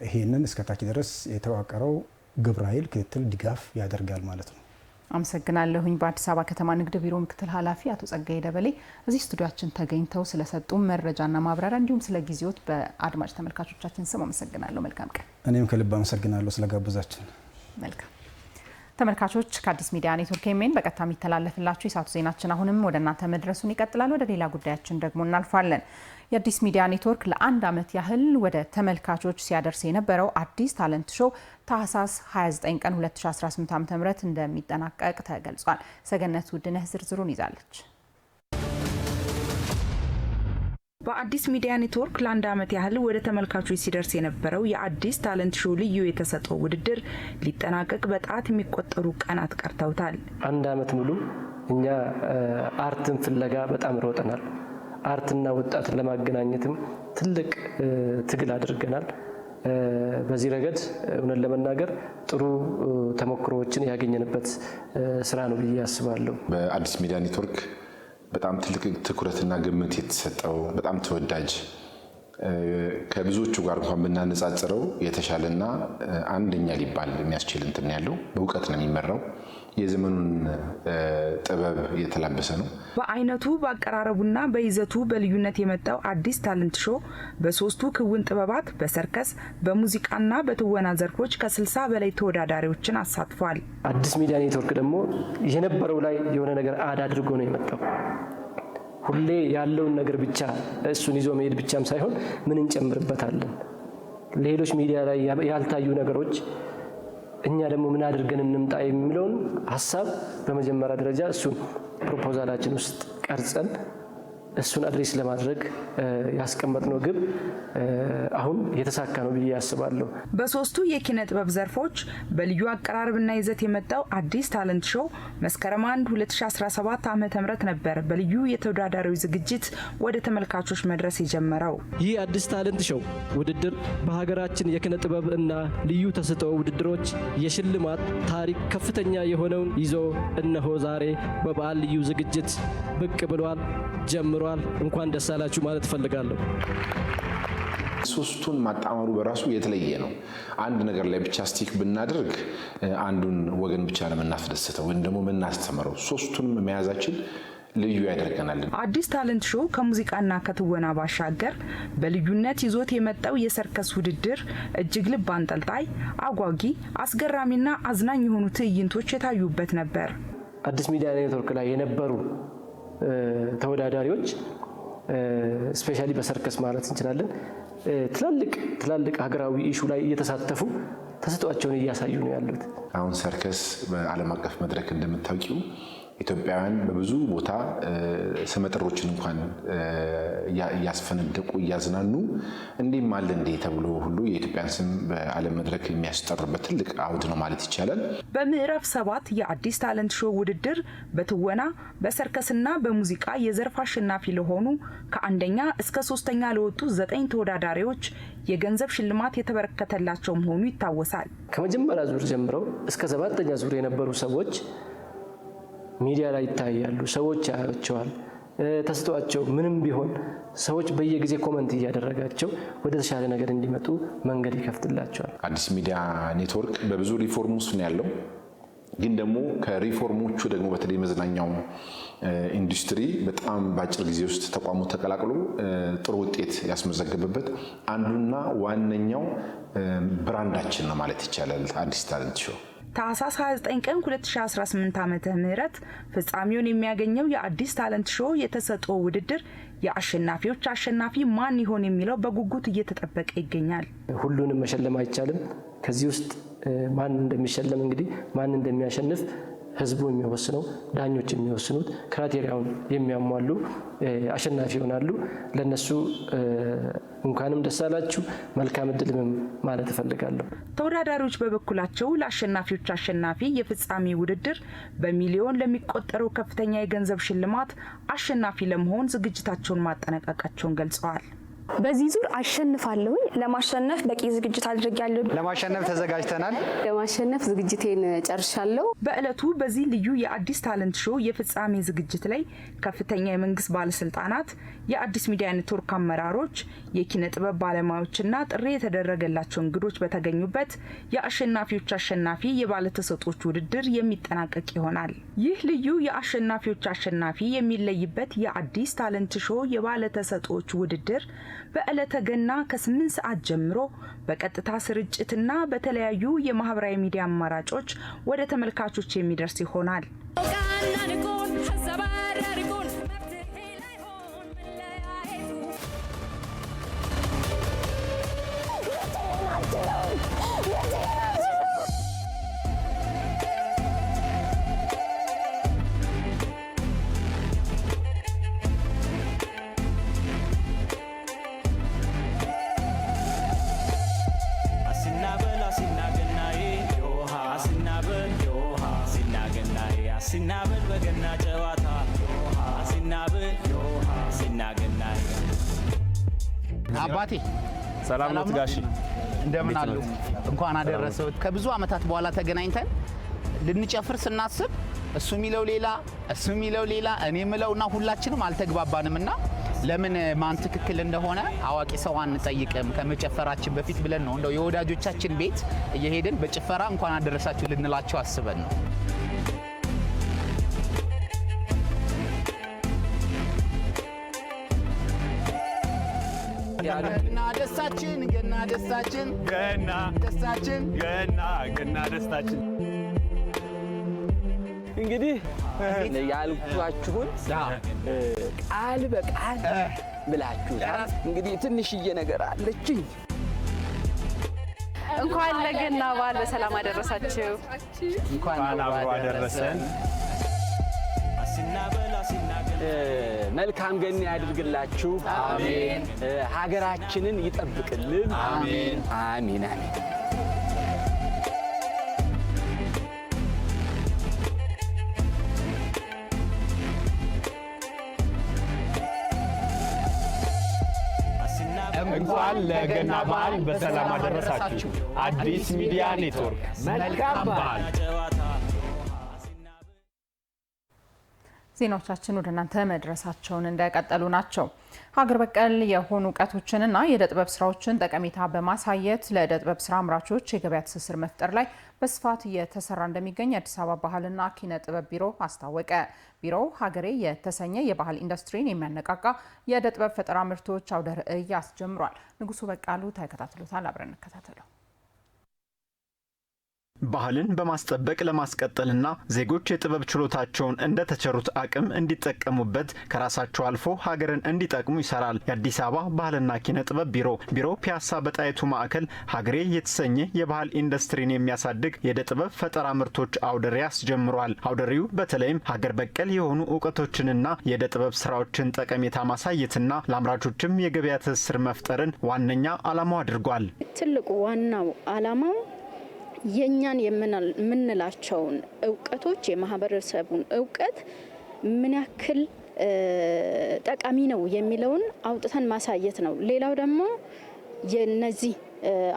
ይሄንን እስከታች ድረስ የተዋቀረው ግብረ ኃይል ክትትል ድጋፍ ያደርጋል ማለት ነው። አመሰግናለሁኝ። በአዲስ አበባ ከተማ ንግድ ቢሮ ምክትል ኃላፊ አቶ ጸጋዬ ደበሌ እዚህ ስቱዲዮአችን ተገኝተው ስለሰጡ መረጃና ማብራሪያ እንዲሁም ስለ ጊዜዎት በአድማጭ ተመልካቾቻችን ስም አመሰግናለሁ። መልካም ቀን። እኔም ከልብ አመሰግናለሁ ስለጋበዛችን። መልካም ተመልካቾች፣ ከአዲስ ሚዲያ ኔትወርክ ኤምኤን በቀጥታ የሚተላለፍላችሁ የሰዓቱ ዜናችን አሁንም ወደ እናንተ መድረሱን ይቀጥላል። ወደ ሌላ ጉዳያችን ደግሞ እናልፋለን። የአዲስ ሚዲያ ኔትወርክ ለአንድ ዓመት ያህል ወደ ተመልካቾች ሲያደርስ የነበረው አዲስ ታለንት ሾው ታህሳስ 29 ቀን 2018 ዓ.ም እንደሚጠናቀቅ ተገልጿል። ሰገነት ውድነህ ዝርዝሩን ይዛለች። በአዲስ ሚዲያ ኔትወርክ ለአንድ ዓመት ያህል ወደ ተመልካቾች ሲደርስ የነበረው የአዲስ ታለንት ሾው ልዩ የተሰጠው ውድድር ሊጠናቀቅ በጣት የሚቆጠሩ ቀናት ቀርተውታል። አንድ ዓመት ሙሉ እኛ አርትን ፍለጋ በጣም ሮጠናል። አርትና ወጣትን ለማገናኘትም ትልቅ ትግል አድርገናል። በዚህ ረገድ እውነት ለመናገር ጥሩ ተሞክሮዎችን ያገኘንበት ስራ ነው ብዬ አስባለሁ። በአዲስ ሚዲያ ኔትወርክ በጣም ትልቅ ትኩረትና ግምት የተሰጠው በጣም ተወዳጅ ከብዙዎቹ ጋር እንኳን ብናነጻጽረው የተሻለና አንደኛ ሊባል የሚያስችል እንትን ያለው በእውቀት ነው የሚመራው። የዘመኑን ጥበብ የተላበሰ ነው። በአይነቱ በአቀራረቡና በይዘቱ በልዩነት የመጣው አዲስ ታለንት ሾው በሶስቱ ክውን ጥበባት በሰርከስ በሙዚቃና በትወና ዘርፎች ከ60 በላይ ተወዳዳሪዎችን አሳትፏል። አዲስ ሚዲያ ኔትወርክ ደግሞ የነበረው ላይ የሆነ ነገር አድ አድርጎ ነው የመጣው። ሁሌ ያለውን ነገር ብቻ እሱን ይዞ መሄድ ብቻም ሳይሆን ምን እንጨምርበታለን፣ ሌሎች ሚዲያ ላይ ያልታዩ ነገሮች እኛ ደግሞ ምን አድርገን እንምጣ የሚለውን ሀሳብ በመጀመሪያ ደረጃ እሱን ፕሮፖዛላችን ውስጥ ቀርጸን እሱን አድሬስ ለማድረግ ያስቀመጥነው ግብ አሁን የተሳካ ነው ብዬ አስባለሁ። በሶስቱ የኪነ ጥበብ ዘርፎች በልዩ አቀራረብና ይዘት የመጣው አዲስ ታለንት ሾው መስከረም 1 2017 ዓ.ም ነበር በልዩ የተወዳዳሪዎች ዝግጅት ወደ ተመልካቾች መድረስ የጀመረው። ይህ አዲስ ታለንት ሾው ውድድር በሀገራችን የኪነ ጥበብ እና ልዩ ተሰጥኦ ውድድሮች የሽልማት ታሪክ ከፍተኛ የሆነውን ይዞ እነሆ ዛሬ በበዓል ልዩ ዝግጅት ብቅ ብሏል፣ ጀምሯል። እንኳን ደስ አላችሁ ማለት እፈልጋለሁ። ሶስቱን ማጣመሩ በራሱ የተለየ ነው። አንድ ነገር ላይ ብቻ ስቲክ ብናደርግ አንዱን ወገን ብቻ ነው የምናስደስተው ወይም ደግሞ የምናስተምረው። ሶስቱንም መያዛችን ልዩ ያደርገናል። አዲስ ታለንት ሾው ከሙዚቃና ከትወና ባሻገር በልዩነት ይዞት የመጣው የሰርከስ ውድድር እጅግ ልብ አንጠልጣይ፣ አጓጊ፣ አስገራሚና አዝናኝ የሆኑ ትዕይንቶች የታዩበት ነበር። አዲስ ሚዲያ ኔትወርክ ላይ የነበሩ ተወዳዳሪዎች ስፔሻሊ በሰርከስ ማለት እንችላለን ትላልቅ ሀገራዊ ኢሹ ላይ እየተሳተፉ ተሰጥኦአቸውን እያሳዩ ነው ያሉት። አሁን ሰርከስ በዓለም አቀፍ መድረክ እንደምታውቂው ኢትዮጵያውያን በብዙ ቦታ ስመጥሮችን እንኳን እያስፈነደቁ እያዝናኑ እንዲህም አለ እንዴ ተብሎ ሁሉ የኢትዮጵያን ስም በዓለም መድረክ የሚያስጠሩበት ትልቅ አውድ ነው ማለት ይቻላል። በምዕራፍ 7 የአዲስ ታለንት ሾው ውድድር በትወና በሰርከስና በሙዚቃ የዘርፍ አሸናፊ ለሆኑ ከአንደኛ እስከ 3ኛ ለወጡ 9 ተወዳዳሪዎች የገንዘብ ሽልማት የተበረከተላቸው መሆኑ ይታወሳል። ከመጀመሪያ ዙር ጀምረው እስከ 7ኛ ዙር የነበሩ ሰዎች ሚዲያ ላይ ይታያሉ። ሰዎች ያያቸዋል። ተሰጥኦአቸው ምንም ቢሆን ሰዎች በየጊዜ ኮመንት እያደረጋቸው ወደ ተሻለ ነገር እንዲመጡ መንገድ ይከፍትላቸዋል። አዲስ ሚዲያ ኔትወርክ በብዙ ሪፎርም ውስጥ ነው ያለው። ግን ደግሞ ከሪፎርሞቹ ደግሞ በተለይ መዝናኛው ኢንዱስትሪ በጣም በአጭር ጊዜ ውስጥ ተቋሙ ተቀላቅሎ ጥሩ ውጤት ያስመዘገበበት አንዱና ዋነኛው ብራንዳችን ነው ማለት ይቻላል አዲስ ታለንት ሾው። ታህሳስ 29 ቀን 2018 ዓ.ም ፍጻሜውን የሚያገኘው የአዲስ ታለንት ሾው የተሰጠው ውድድር የአሸናፊዎች አሸናፊ ማን ይሆን የሚለው በጉጉት እየተጠበቀ ይገኛል። ሁሉንም መሸለም አይቻልም። ከዚህ ውስጥ ማን እንደሚሸለም እንግዲህ ማን እንደሚያሸንፍ ህዝቡ የሚወስነው፣ ዳኞች የሚወስኑት፣ ክራይቴሪያውን የሚያሟሉ አሸናፊ ይሆናሉ። ለነሱ እንኳንም ደስ አላችሁ መልካም እድልም ማለት እፈልጋለሁ። ተወዳዳሪዎች በበኩላቸው ለአሸናፊዎች አሸናፊ የፍጻሜ ውድድር በሚሊዮን ለሚቆጠረው ከፍተኛ የገንዘብ ሽልማት አሸናፊ ለመሆን ዝግጅታቸውን ማጠናቀቃቸውን ገልጸዋል። በዚህ ዙር አሸንፋለሁ። ለማሸነፍ በቂ ዝግጅት አድርጌያለሁ። ለማሸነፍ ተዘጋጅተናል። ለማሸነፍ ዝግጅቴን ጨርሻለሁ። በእለቱ በዚህ ልዩ የአዲስ ታለንት ሾው የፍጻሜ ዝግጅት ላይ ከፍተኛ የመንግስት ባለስልጣናት፣ የአዲስ ሚዲያ ኔትወርክ አመራሮች፣ የኪነ ጥበብ ባለሙያዎችና ጥሪ የተደረገላቸው እንግዶች በተገኙበት የአሸናፊዎች አሸናፊ የባለተሰጦች ውድድር የሚጠናቀቅ ይሆናል። ይህ ልዩ የአሸናፊዎች አሸናፊ የሚለይበት የአዲስ ታለንት ሾው የባለተሰጦች ውድድር በዕለተ ገና ከ8 ሰዓት ጀምሮ በቀጥታ ስርጭትና በተለያዩ የማህበራዊ ሚዲያ አማራጮች ወደ ተመልካቾች የሚደርስ ይሆናል። ሲናበል በገና ጨዋታ ሲናበል ሲናገና አባቴ ሰላም ነው ጋሺ እንደምን አሉ? እንኳን አደረሰው። ከብዙ አመታት በኋላ ተገናኝተን ልንጨፍር ስናስብ እሱ የሚለው ሌላ እሱ የሚለው ሌላ እኔ የምለውና ሁላችንም አልተግባባንምና ለምን ማን ትክክል እንደሆነ አዋቂ ሰው አንጠይቅም ከመጨፈራችን በፊት ብለን ነው እንደው የወዳጆቻችን ቤት እየሄድን በጭፈራ እንኳን አደረሳችሁ ልንላቸው አስበን ነው። ገና ደስታችን ገና ደስታችን ገና ደስታችን ገና ደስታችን እንግዲህ ያልኳችሁን ቃል በቃል ብላችሁታል። እንግዲህ ትንሽዬ ነገር አለችኝ። እንኳን ለገና በዓል በሰላም አደረሳችሁ። እንኳን አብሮ አደረሰን። መልካም ገና ያድርግላችሁ። አሜን። ሀገራችንን ይጠብቅልን። አሜን አሜን አሜን። እንኳን ለገና በዓል በሰላም አደረሳችሁ። አዲስ ሚዲያ ኔትወርክ መልካም በዓል። ዜናዎቻችን ወደ እናንተ መድረሳቸውን እንደቀጠሉ ናቸው። ሀገር በቀል የሆኑ እውቀቶችንና የዕደ ጥበብ ስራዎችን ጠቀሜታ በማሳየት ለዕደ ጥበብ ስራ አምራቾች የገበያ ትስስር መፍጠር ላይ በስፋት እየተሰራ እንደሚገኝ የአዲስ አበባ ባህልና ኪነ ጥበብ ቢሮ አስታወቀ። ቢሮው ሀገሬ የተሰኘ የባህል ኢንዱስትሪን የሚያነቃቃ የዕደ ጥበብ ፈጠራ ምርቶች አውደ ርዕይ አስጀምሯል። ንጉሱ በቃሉ ተከታትሎታል። አብረን እንከታተለው። ባህልን በማስጠበቅ ለማስቀጠልና ዜጎች የጥበብ ችሎታቸውን እንደተቸሩት አቅም እንዲጠቀሙበት ከራሳቸው አልፎ ሀገርን እንዲጠቅሙ ይሰራል የአዲስ አበባ ባህልና ኪነ ጥበብ ቢሮ። ቢሮው ፒያሳ በጣይቱ ማዕከል ሀገሬ የተሰኘ የባህል ኢንዱስትሪን የሚያሳድግ የዕደ ጥበብ ፈጠራ ምርቶች አውደ ርዕይ አስጀምሯል። አውደ ርዕዩ በተለይም ሀገር በቀል የሆኑ እውቀቶችንና የዕደ ጥበብ ስራዎችን ጠቀሜታ ማሳየትና ለአምራቾችም የገበያ ትስስር መፍጠርን ዋነኛ ዓላማው አድርጓል። ትልቁ ዋናው ዓላማው የኛን የምንላቸውን እውቀቶች የማህበረሰቡን እውቀት ምን ያክል ጠቃሚ ነው የሚለውን አውጥተን ማሳየት ነው። ሌላው ደግሞ የነዚህ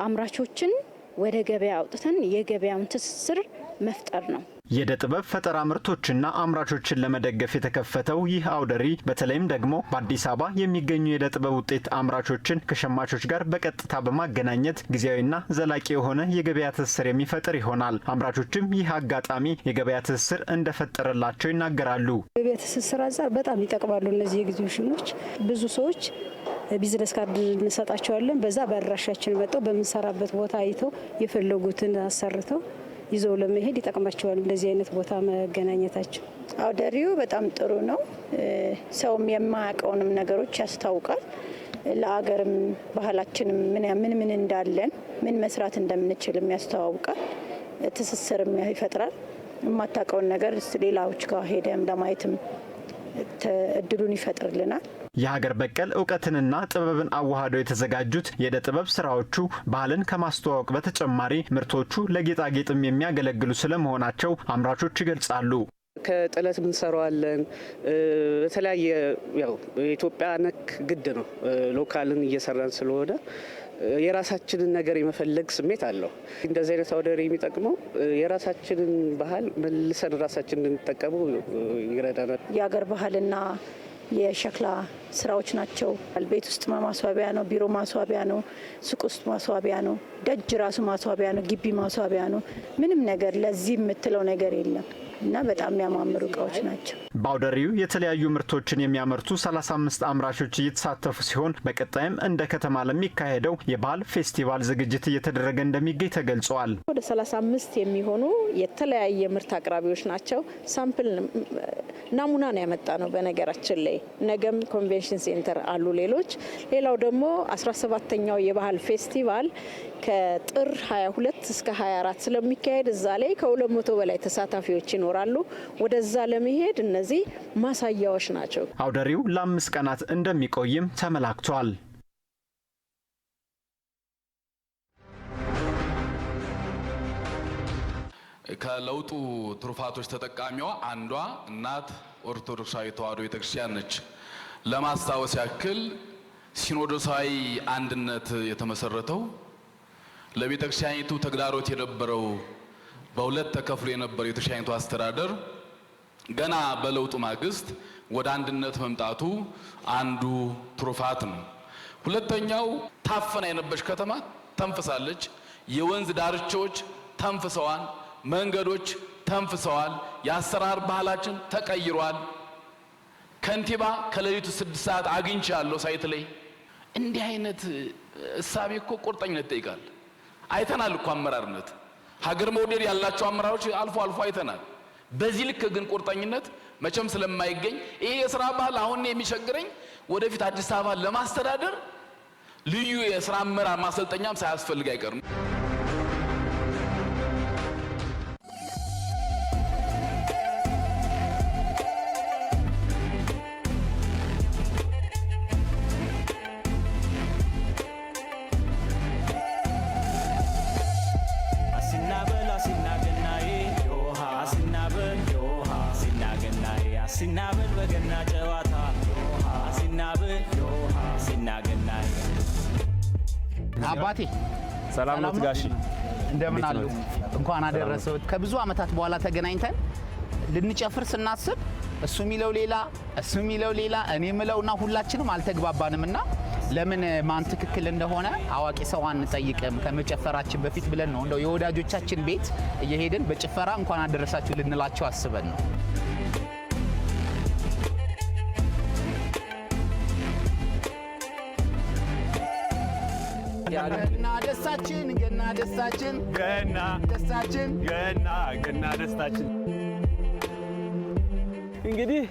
አምራቾችን ወደ ገበያ አውጥተን የገበያውን ትስስር መፍጠር ነው። የዕደ ጥበብ ፈጠራ ምርቶችና አምራቾችን ለመደገፍ የተከፈተው ይህ አውደ ርዕይ በተለይም ደግሞ በአዲስ አበባ የሚገኙ የዕደ ጥበብ ውጤት አምራቾችን ከሸማቾች ጋር በቀጥታ በማገናኘት ጊዜያዊና ዘላቂ የሆነ የገበያ ትስስር የሚፈጥር ይሆናል። አምራቾችም ይህ አጋጣሚ የገበያ ትስስር እንደፈጠረላቸው ይናገራሉ። ገበያ ትስስር አንጻር በጣም ይጠቅማሉ እነዚህ ኤግዚቢሽኖች። ብዙ ሰዎች ቢዝነስ ካርድ እንሰጣቸዋለን። በዛ በአድራሻችን መጥተው በምንሰራበት ቦታ አይተው የፈለጉትን አሰርተው ይዘው ለመሄድ ይጠቅማቸዋል። እንደዚህ አይነት ቦታ መገናኘታቸው አውደ ርዕዩ በጣም ጥሩ ነው። ሰውም የማያውቀውንም ነገሮች ያስታውቃል። ለአገርም ባህላችንም ምን እንዳለን ምን መስራት እንደምንችልም ያስተዋውቃል። ትስስርም ይፈጥራል። የማታውቀውን ነገር ሌላዎች ጋር ሄደም ለማየትም እድሉን ይፈጥርልናል። የሀገር በቀል እውቀትንና ጥበብን አዋህደው የተዘጋጁት የእደ ጥበብ ስራዎቹ ባህልን ከማስተዋወቅ በተጨማሪ ምርቶቹ ለጌጣጌጥም የሚያገለግሉ ስለመሆናቸው አምራቾች ይገልጻሉ። ከጥለት እንሰራዋለን። በተለያየ ያው የኢትዮጵያ ነክ ግድ ነው። ሎካልን እየሰራን ስለሆነ የራሳችንን ነገር የመፈለግ ስሜት አለው። እንደዚህ አይነት አውደ ርዕይ የሚጠቅመው የራሳችንን ባህል መልሰን ራሳችን እንድንጠቀሙ ይረዳናል። የሀገር ባህልና የሸክላ ስራዎች ናቸው። ቤት ውስጥ ማስዋቢያ ነው፣ ቢሮ ማስዋቢያ ነው፣ ሱቅ ውስጥ ማስዋቢያ ነው፣ ደጅ ራሱ ማስዋቢያ ነው፣ ግቢ ማስዋቢያ ነው። ምንም ነገር ለዚህ የምትለው ነገር የለም እና በጣም የሚያማምሩ እቃዎች ናቸው። በአውደ ርዕዩ የተለያዩ ምርቶችን የሚያመርቱ 35 አምራቾች እየተሳተፉ ሲሆን በቀጣይም እንደ ከተማ ለሚካሄደው የባህል ፌስቲቫል ዝግጅት እየተደረገ እንደሚገኝ ተገልጿል። ወደ 35 የሚሆኑ የተለያየ ምርት አቅራቢዎች ናቸው። ሳምፕል ናሙና ነው ያመጣ ነው። በነገራችን ላይ ነገም ኮንቬንሽን ሴንተር አሉ ሌላው ደግሞ 17ኛው የባህል ፌስቲቫል ከጥር 22 እስከ 24 ስለሚካሄድ እዛ ላይ ከ200 በላይ ተሳታፊዎች ይኖራሉ። ወደዛ ለመሄድ እነዚህ ማሳያዎች ናቸው። አውደ ርዕዩ ለ5 ቀናት እንደሚቆይም ተመላክቷል። ከለውጡ ትሩፋቶች ተጠቃሚዋ አንዷ እናት ኦርቶዶክሳዊ ተዋሕዶ ቤተክርስቲያን ነች። ለማስታወስ ያክል ሲኖዶሳዊ አንድነት የተመሰረተው ለቤተክርስቲያኒቱ ተግዳሮት የነበረው በሁለት ተከፍሎ የነበረው የቤተክርስቲያኒቱ አስተዳደር ገና በለውጡ ማግስት ወደ አንድነት መምጣቱ አንዱ ትሩፋት ነው። ሁለተኛው ታፈና የነበረች ከተማ ተንፍሳለች። የወንዝ ዳርቻዎች ተንፍሰዋል። መንገዶች ተንፍሰዋል። የአሰራር ባህላችን ተቀይሯል። ከንቲባ ከሌሊቱ 6 ሰዓት አግኝቻለሁ ሳይት ላይ። እንዲህ አይነት እሳቤ እኮ ቁርጠኝነት ይጠይቃል። አይተናል እኮ አመራርነት፣ ሀገር መውደድ ያላቸው አመራሮች አልፎ አልፎ አይተናል። በዚህ ልክ ግን ቁርጠኝነት መቼም ስለማይገኝ ይሄ የስራ ባህል አሁን የሚቸግረኝ ወደፊት አዲስ አበባ ለማስተዳደር ልዩ የስራ አመራር ማሰልጠኛም ሳያስፈልግ አይቀርም። ሲናበል በገና ጨዋታ ሲናበል ሲናገናይ አባቴ ሰላም ነው ጋሺ፣ እንደምን አሉ? እንኳን አደረሰው። ከብዙ አመታት በኋላ ተገናኝተን ልንጨፍር ስናስብ እሱ የሚለው ሌላ እሱ የሚለው ሌላ እኔ ምለውና ሁላችንም አልተግባባንምና ለምን ማን ትክክል እንደሆነ አዋቂ ሰው አንጠይቅም ከመጨፈራችን በፊት ብለን ነው እንደው የወዳጆቻችን ቤት እየሄድን በጭፈራ እንኳን አደረሳችሁ ልንላቸው አስበን ነው። ገና ደስታችን ገና ደስታችን ገና ደስታችን ገና ደስታችን። እንግዲህ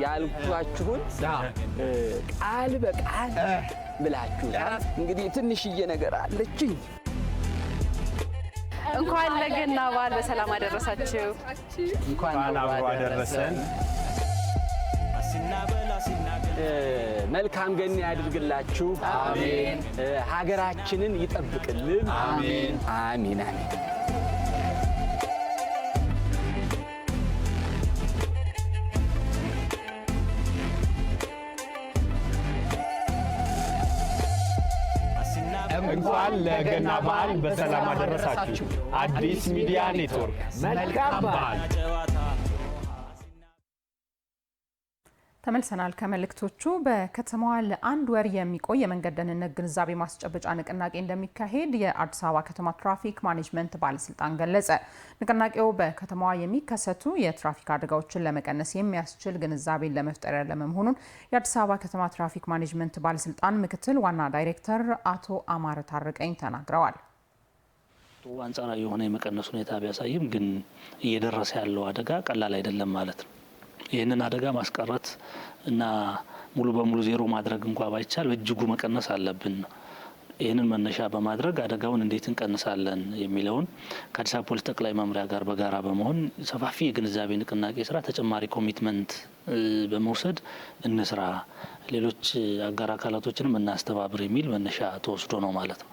ያልኳችሁን ቃል በቃል ብላችሁታል። እንግዲህ ትንሽዬ ነገር አለችኝ። እንኳን ለገና በዓል በሰላም አደረሳችሁ። እንኳን አብሮ አደረሰን። መልካም ገና ያድርግላችሁ። አሜን። ሀገራችንን ይጠብቅልን። አሜን አሜን አሜን። እንኳን ለገና በዓል በሰላም አደረሳችሁ። አዲስ ሚዲያ ኔትወርክ መልካም በዓል። ተመልሰናል ከመልእክቶቹ። በከተማዋ ለአንድ ወር የሚቆይ የመንገድ ደህንነት ግንዛቤ ማስጨበጫ ንቅናቄ እንደሚካሄድ የአዲስ አበባ ከተማ ትራፊክ ማኔጅመንት ባለስልጣን ገለጸ። ንቅናቄው በከተማዋ የሚከሰቱ የትራፊክ አደጋዎችን ለመቀነስ የሚያስችል ግንዛቤን ለመፍጠር ያለመ መሆኑን የአዲስ አበባ ከተማ ትራፊክ ማኔጅመንት ባለስልጣን ምክትል ዋና ዳይሬክተር አቶ አማረ ታረቀኝ ተናግረዋል። አንጻራዊ የሆነ የመቀነስ ሁኔታ ቢያሳይም ግን እየደረሰ ያለው አደጋ ቀላል አይደለም ማለት ነው። ይህንን አደጋ ማስቀረት እና ሙሉ በሙሉ ዜሮ ማድረግ እንኳ ባይቻል በእጅጉ መቀነስ አለብን። ይህንን መነሻ በማድረግ አደጋውን እንዴት እንቀንሳለን የሚለውን ከአዲስ አበባ ፖሊስ ጠቅላይ መምሪያ ጋር በጋራ በመሆን ሰፋፊ የግንዛቤ ንቅናቄ ስራ ተጨማሪ ኮሚትመንት በመውሰድ እንስራ፣ ሌሎች አጋር አካላቶችንም እናስተባብር የሚል መነሻ ተወስዶ ነው ማለት ነው።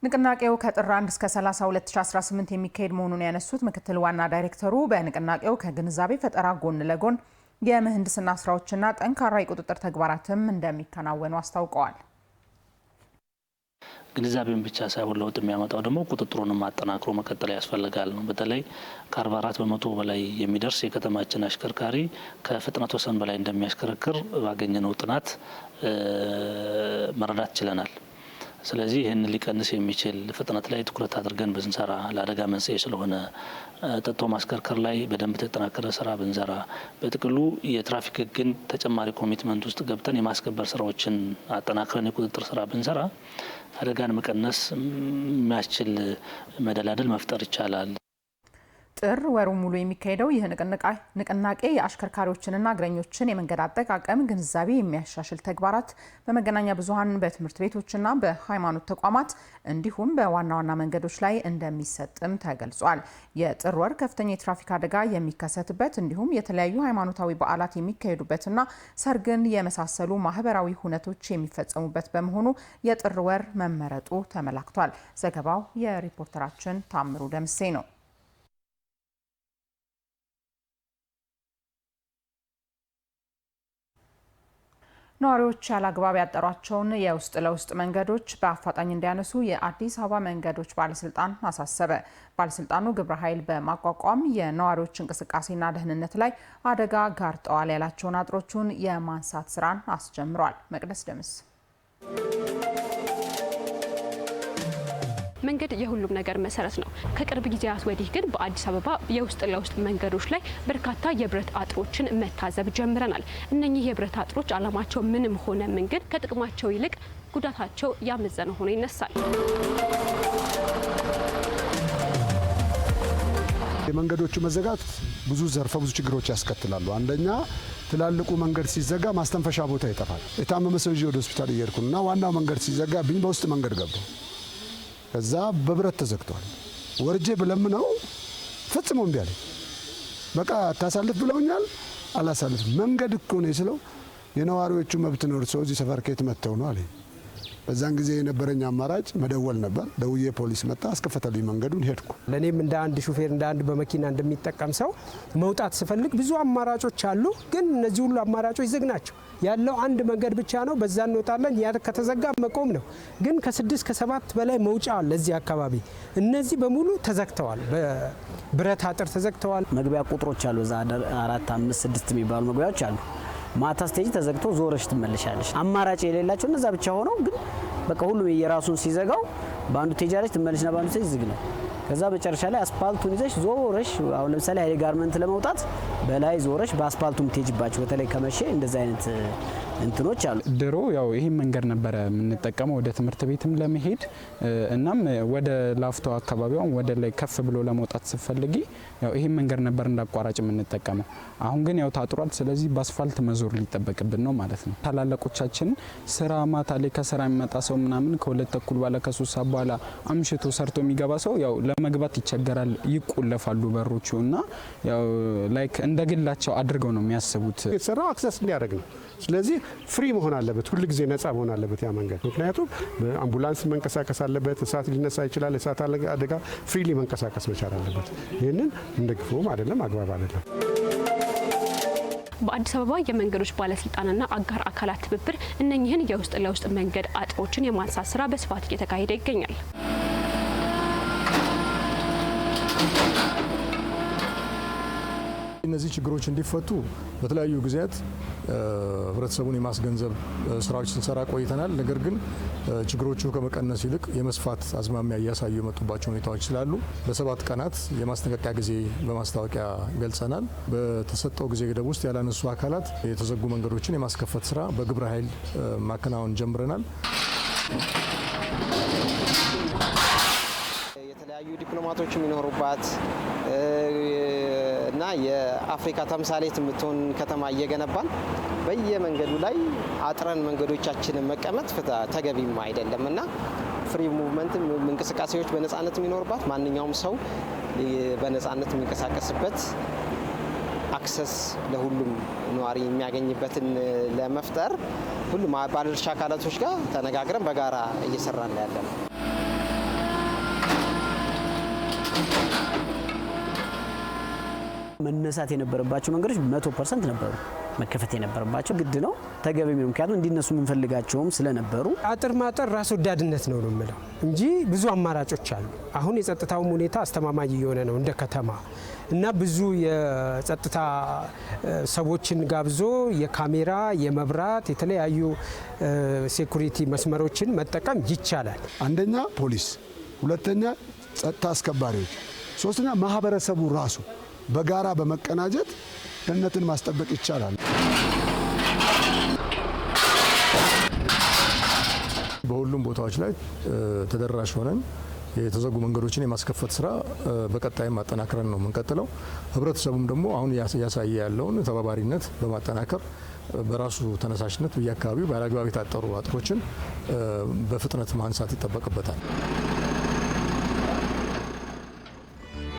ንቅናቄው ከጥር 1 እስከ 30 2018 የሚካሄድ መሆኑን ያነሱት ምክትል ዋና ዳይሬክተሩ በንቅናቄው ከግንዛቤ ፈጠራ ጎን ለጎን የምህንድስና ስራዎችና ጠንካራ የቁጥጥር ተግባራትም እንደሚከናወኑ አስታውቀዋል። ግንዛቤን ብቻ ሳይሆን ለውጥ የሚያመጣው ደግሞ ቁጥጥሩንም አጠናክሮ መቀጠል ያስፈልጋል ነው። በተለይ ከ44 በመቶ በላይ የሚደርስ የከተማችን አሽከርካሪ ከፍጥነት ወሰን በላይ እንደሚያሽከረክር ባገኘነው ጥናት መረዳት ችለናል። ስለዚህ ይህን ሊቀንስ የሚችል ፍጥነት ላይ ትኩረት አድርገን ብንሰራ፣ ለአደጋ መንስኤ ስለሆነ ጠጥቶ ማሽከርከር ላይ በደንብ ተጠናከረ ስራ ብንሰራ፣ በጥቅሉ የትራፊክ ሕግን ተጨማሪ ኮሚትመንት ውስጥ ገብተን የማስከበር ስራዎችን አጠናክረን የቁጥጥር ስራ ብንሰራ አደጋን መቀነስ የሚያስችል መደላደል መፍጠር ይቻላል። ጥር ወሩ ሙሉ የሚካሄደው ይህ ንቅናቄ የአሽከርካሪዎችንና እግረኞችን የመንገድ አጠቃቀም ግንዛቤ የሚያሻሽል ተግባራት በመገናኛ ብዙኃን፣ በትምህርት ቤቶችና በሃይማኖት ተቋማት እንዲሁም በዋና ዋና መንገዶች ላይ እንደሚሰጥም ተገልጿል። የጥር ወር ከፍተኛ የትራፊክ አደጋ የሚከሰትበት እንዲሁም የተለያዩ ሃይማኖታዊ በዓላት የሚካሄዱበትና ሰርግን የመሳሰሉ ማህበራዊ ሁነቶች የሚፈጸሙበት በመሆኑ የጥር ወር መመረጡ ተመላክቷል። ዘገባው የሪፖርተራችን ታምሩ ደምሴ ነው። ነዋሪዎች ያለአግባብ ያጠሯቸውን የውስጥ ለውስጥ መንገዶች በአፋጣኝ እንዲያነሱ የአዲስ አበባ መንገዶች ባለስልጣን አሳሰበ። ባለስልጣኑ ግብረ ኃይል በማቋቋም የነዋሪዎች እንቅስቃሴና ደህንነት ላይ አደጋ ጋርጠዋል ያላቸውን አጥሮቹን የማንሳት ስራን አስጀምሯል። መቅደስ ደምስ መንገድ የሁሉም ነገር መሰረት ነው። ከቅርብ ጊዜያት ወዲህ ግን በአዲስ አበባ የውስጥ ለውስጥ መንገዶች ላይ በርካታ የብረት አጥሮችን መታዘብ ጀምረናል። እነኚህ የብረት አጥሮች ዓላማቸው ምንም ሆነ ምን ግን ከጥቅማቸው ይልቅ ጉዳታቸው ያመዘነ ሆኖ ይነሳል። የመንገዶቹ መዘጋት ብዙ ዘርፈ ብዙ ችግሮች ያስከትላሉ። አንደኛ ትላልቁ መንገድ ሲዘጋ ማስተንፈሻ ቦታ ይጠፋል። የታመመ ሰው ይዤ ወደ ሆስፒታል እየሄድኩና ዋናው መንገድ ሲዘጋ ብኝ በውስጥ መንገድ ገባሁ። ከዛ በብረት ተዘግቷል። ወርጄ ብለምነው ፈጽሞ እምቢ አለኝ። በቃ ታሳልፍ ብለውኛል፣ አላሳልፍ። መንገድ እኮ ነው ስለው የነዋሪዎቹ መብት ነው፣ ሰው እዚህ ሰፈር ከየት መጥተው ነው አለኝ። በዛን ጊዜ የነበረኝ አማራጭ መደወል ነበር። ደውዬ ፖሊስ መጣ፣ አስከፈተልኝ መንገዱን፣ ሄድኩ። ለእኔም እንደ አንድ ሹፌር እንደ አንድ በመኪና እንደሚጠቀም ሰው መውጣት ስፈልግ ብዙ አማራጮች አሉ፣ ግን እነዚህ ሁሉ አማራጮች ዝግ ናቸው። ያለው አንድ መንገድ ብቻ ነው። በዛ እንወጣለን። ያ ከተዘጋ መቆም ነው። ግን ከ6 ከ7 በላይ መውጫ አለ እዚህ አካባቢ። እነዚህ በሙሉ ተዘግተዋል፣ በብረት አጥር ተዘግተዋል። መግቢያ ቁጥሮች አሉ። እዛ 4 5 6 የሚባሉ መግቢያዎች አሉ። ማታ ስቴጅ ተዘግቶ ዞረሽ ትመለሻለሽ። አማራጭ የሌላቸው እነዛ ብቻ ሆነው ግን በቃ ሁሉም የራሱን ሲዘጋው በአንዱ ትሄጃለሽ ትመለሽና በአንዱ ስቴጅ ዝግ ነው። ከዛ መጨረሻ ላይ አስፓልቱን ይዘሽ ዞረሽ አሁን ለምሳሌ ኃይሌ ጋርመንት ለመውጣት በላይ ዞረሽ በአስፓልቱ ምትሄጅባቸው በተለይ ከመሸ እንደዛ አይነት እንትኖች አሉ። ድሮ ያው ይሄን መንገድ ነበረ የምንጠቀመው ወደ ትምህርት ቤትም ለመሄድ እናም ወደ ላፍቶ አካባቢውን ወደ ላይ ከፍ ብሎ ለመውጣት ስትፈልጊ ያው ይሄን መንገድ ነበር እንዳቋራጭ የምንጠቀመው። አሁን ግን ያው ታጥሯል። ስለዚህ በአስፋልት መዞር ሊጠበቅብን ነው ማለት ነው። ታላላቆቻችን ስራ ማታ ላይ ከስራ የሚመጣ ሰው ምናምን ከ2 ተኩል በኋላ ከ3 ሰዓት በኋላ አምሽቶ ሰርቶ የሚገባ ሰው ያው ለመግባት ይቸገራል፣ ይቆለፋሉ በሮቹ እና ያው ላይክ እንደግላቸው አድርገው ነው የሚያስቡት። የተሰራው አክሰስ እንዲያደርግ ነው። ስለዚህ ፍሪ መሆን አለበት፣ ሁሉ ጊዜ ነጻ መሆን አለበት ያ መንገድ። ምክንያቱም አምቡላንስ መንቀሳቀስ አለበት፣ እሳት ሊነሳ ይችላል። እሳት አደጋ ፍሪሊ መንቀሳቀስ መቻል አለበት። ይህንን እንደግፎም አይደለም፣ አግባብ አይደለም። በአዲስ አበባ የመንገዶች ባለስልጣንና አጋር አካላት ትብብር እነኚህን የውስጥ ለውስጥ መንገድ አጥሮችን የማንሳት ስራ በስፋት እየተካሄደ ይገኛል። እነዚህ ችግሮች እንዲፈቱ በተለያዩ ጊዜያት ህብረተሰቡን የማስገንዘብ ስራዎች ስንሰራ ቆይተናል። ነገር ግን ችግሮቹ ከመቀነስ ይልቅ የመስፋት አዝማሚያ እያሳዩ የመጡባቸው ሁኔታዎች ስላሉ በ7 ቀናት የማስጠንቀቂያ ጊዜ በማስታወቂያ ገልጸናል። በተሰጠው ጊዜ ገደብ ውስጥ ያላነሱ አካላት የተዘጉ መንገዶችን የማስከፈት ስራ በግብረ ኃይል ማከናወን ጀምረናል። የተለያዩ ዲፕሎማቶች የሚኖሩባት እና የአፍሪካ ተምሳሌት የምትሆን ከተማ እየገነባን በየመንገዱ ላይ አጥረን መንገዶቻችንን መቀመጥ ተገቢም አይደለም እና ፍሪ ሙቭመንት እንቅስቃሴዎች በነጻነት የሚኖርባት ማንኛውም ሰው በነጻነት የሚንቀሳቀስበት አክሰስ ለሁሉም ነዋሪ የሚያገኝበትን ለመፍጠር ሁሉም ባለድርሻ አካላቶች ጋር ተነጋግረን በጋራ እየሰራን ነው ያለነው። መነሳት የነበረባቸው መንገዶች 100% ነበሩ። መከፈት የነበረባቸው ግድ ነው፣ ተገቢ ነው። ምክንያቱም እንዲነሱ የምንፈልጋቸውም ስለነበሩ አጥር ማጠር ራስ ወዳድነት ነው የምለው እንጂ ብዙ አማራጮች አሉ። አሁን የጸጥታውም ሁኔታ አስተማማኝ እየሆነ ነው እንደ ከተማ እና ብዙ የጸጥታ ሰዎችን ጋብዞ የካሜራ የመብራት የተለያዩ ሴኩሪቲ መስመሮችን መጠቀም ይቻላል። አንደኛ ፖሊስ፣ ሁለተኛ ጸጥታ አስከባሪዎች፣ ሶስተኛ ማህበረሰቡ ራሱ በጋራ በመቀናጀት ደህንነትን ማስጠበቅ ይቻላል። በሁሉም ቦታዎች ላይ ተደራሽ ሆነን የተዘጉ መንገዶችን የማስከፈት ስራ በቀጣይ ማጠናከረን ነው የምንቀጥለው። ህብረተሰቡም ደግሞ አሁን ያሳየ ያለውን ተባባሪነት በማጠናከር በራሱ ተነሳሽነት በየአካባቢው ባለአግባብ የታጠሩ አጥሮችን በፍጥነት ማንሳት ይጠበቅበታል።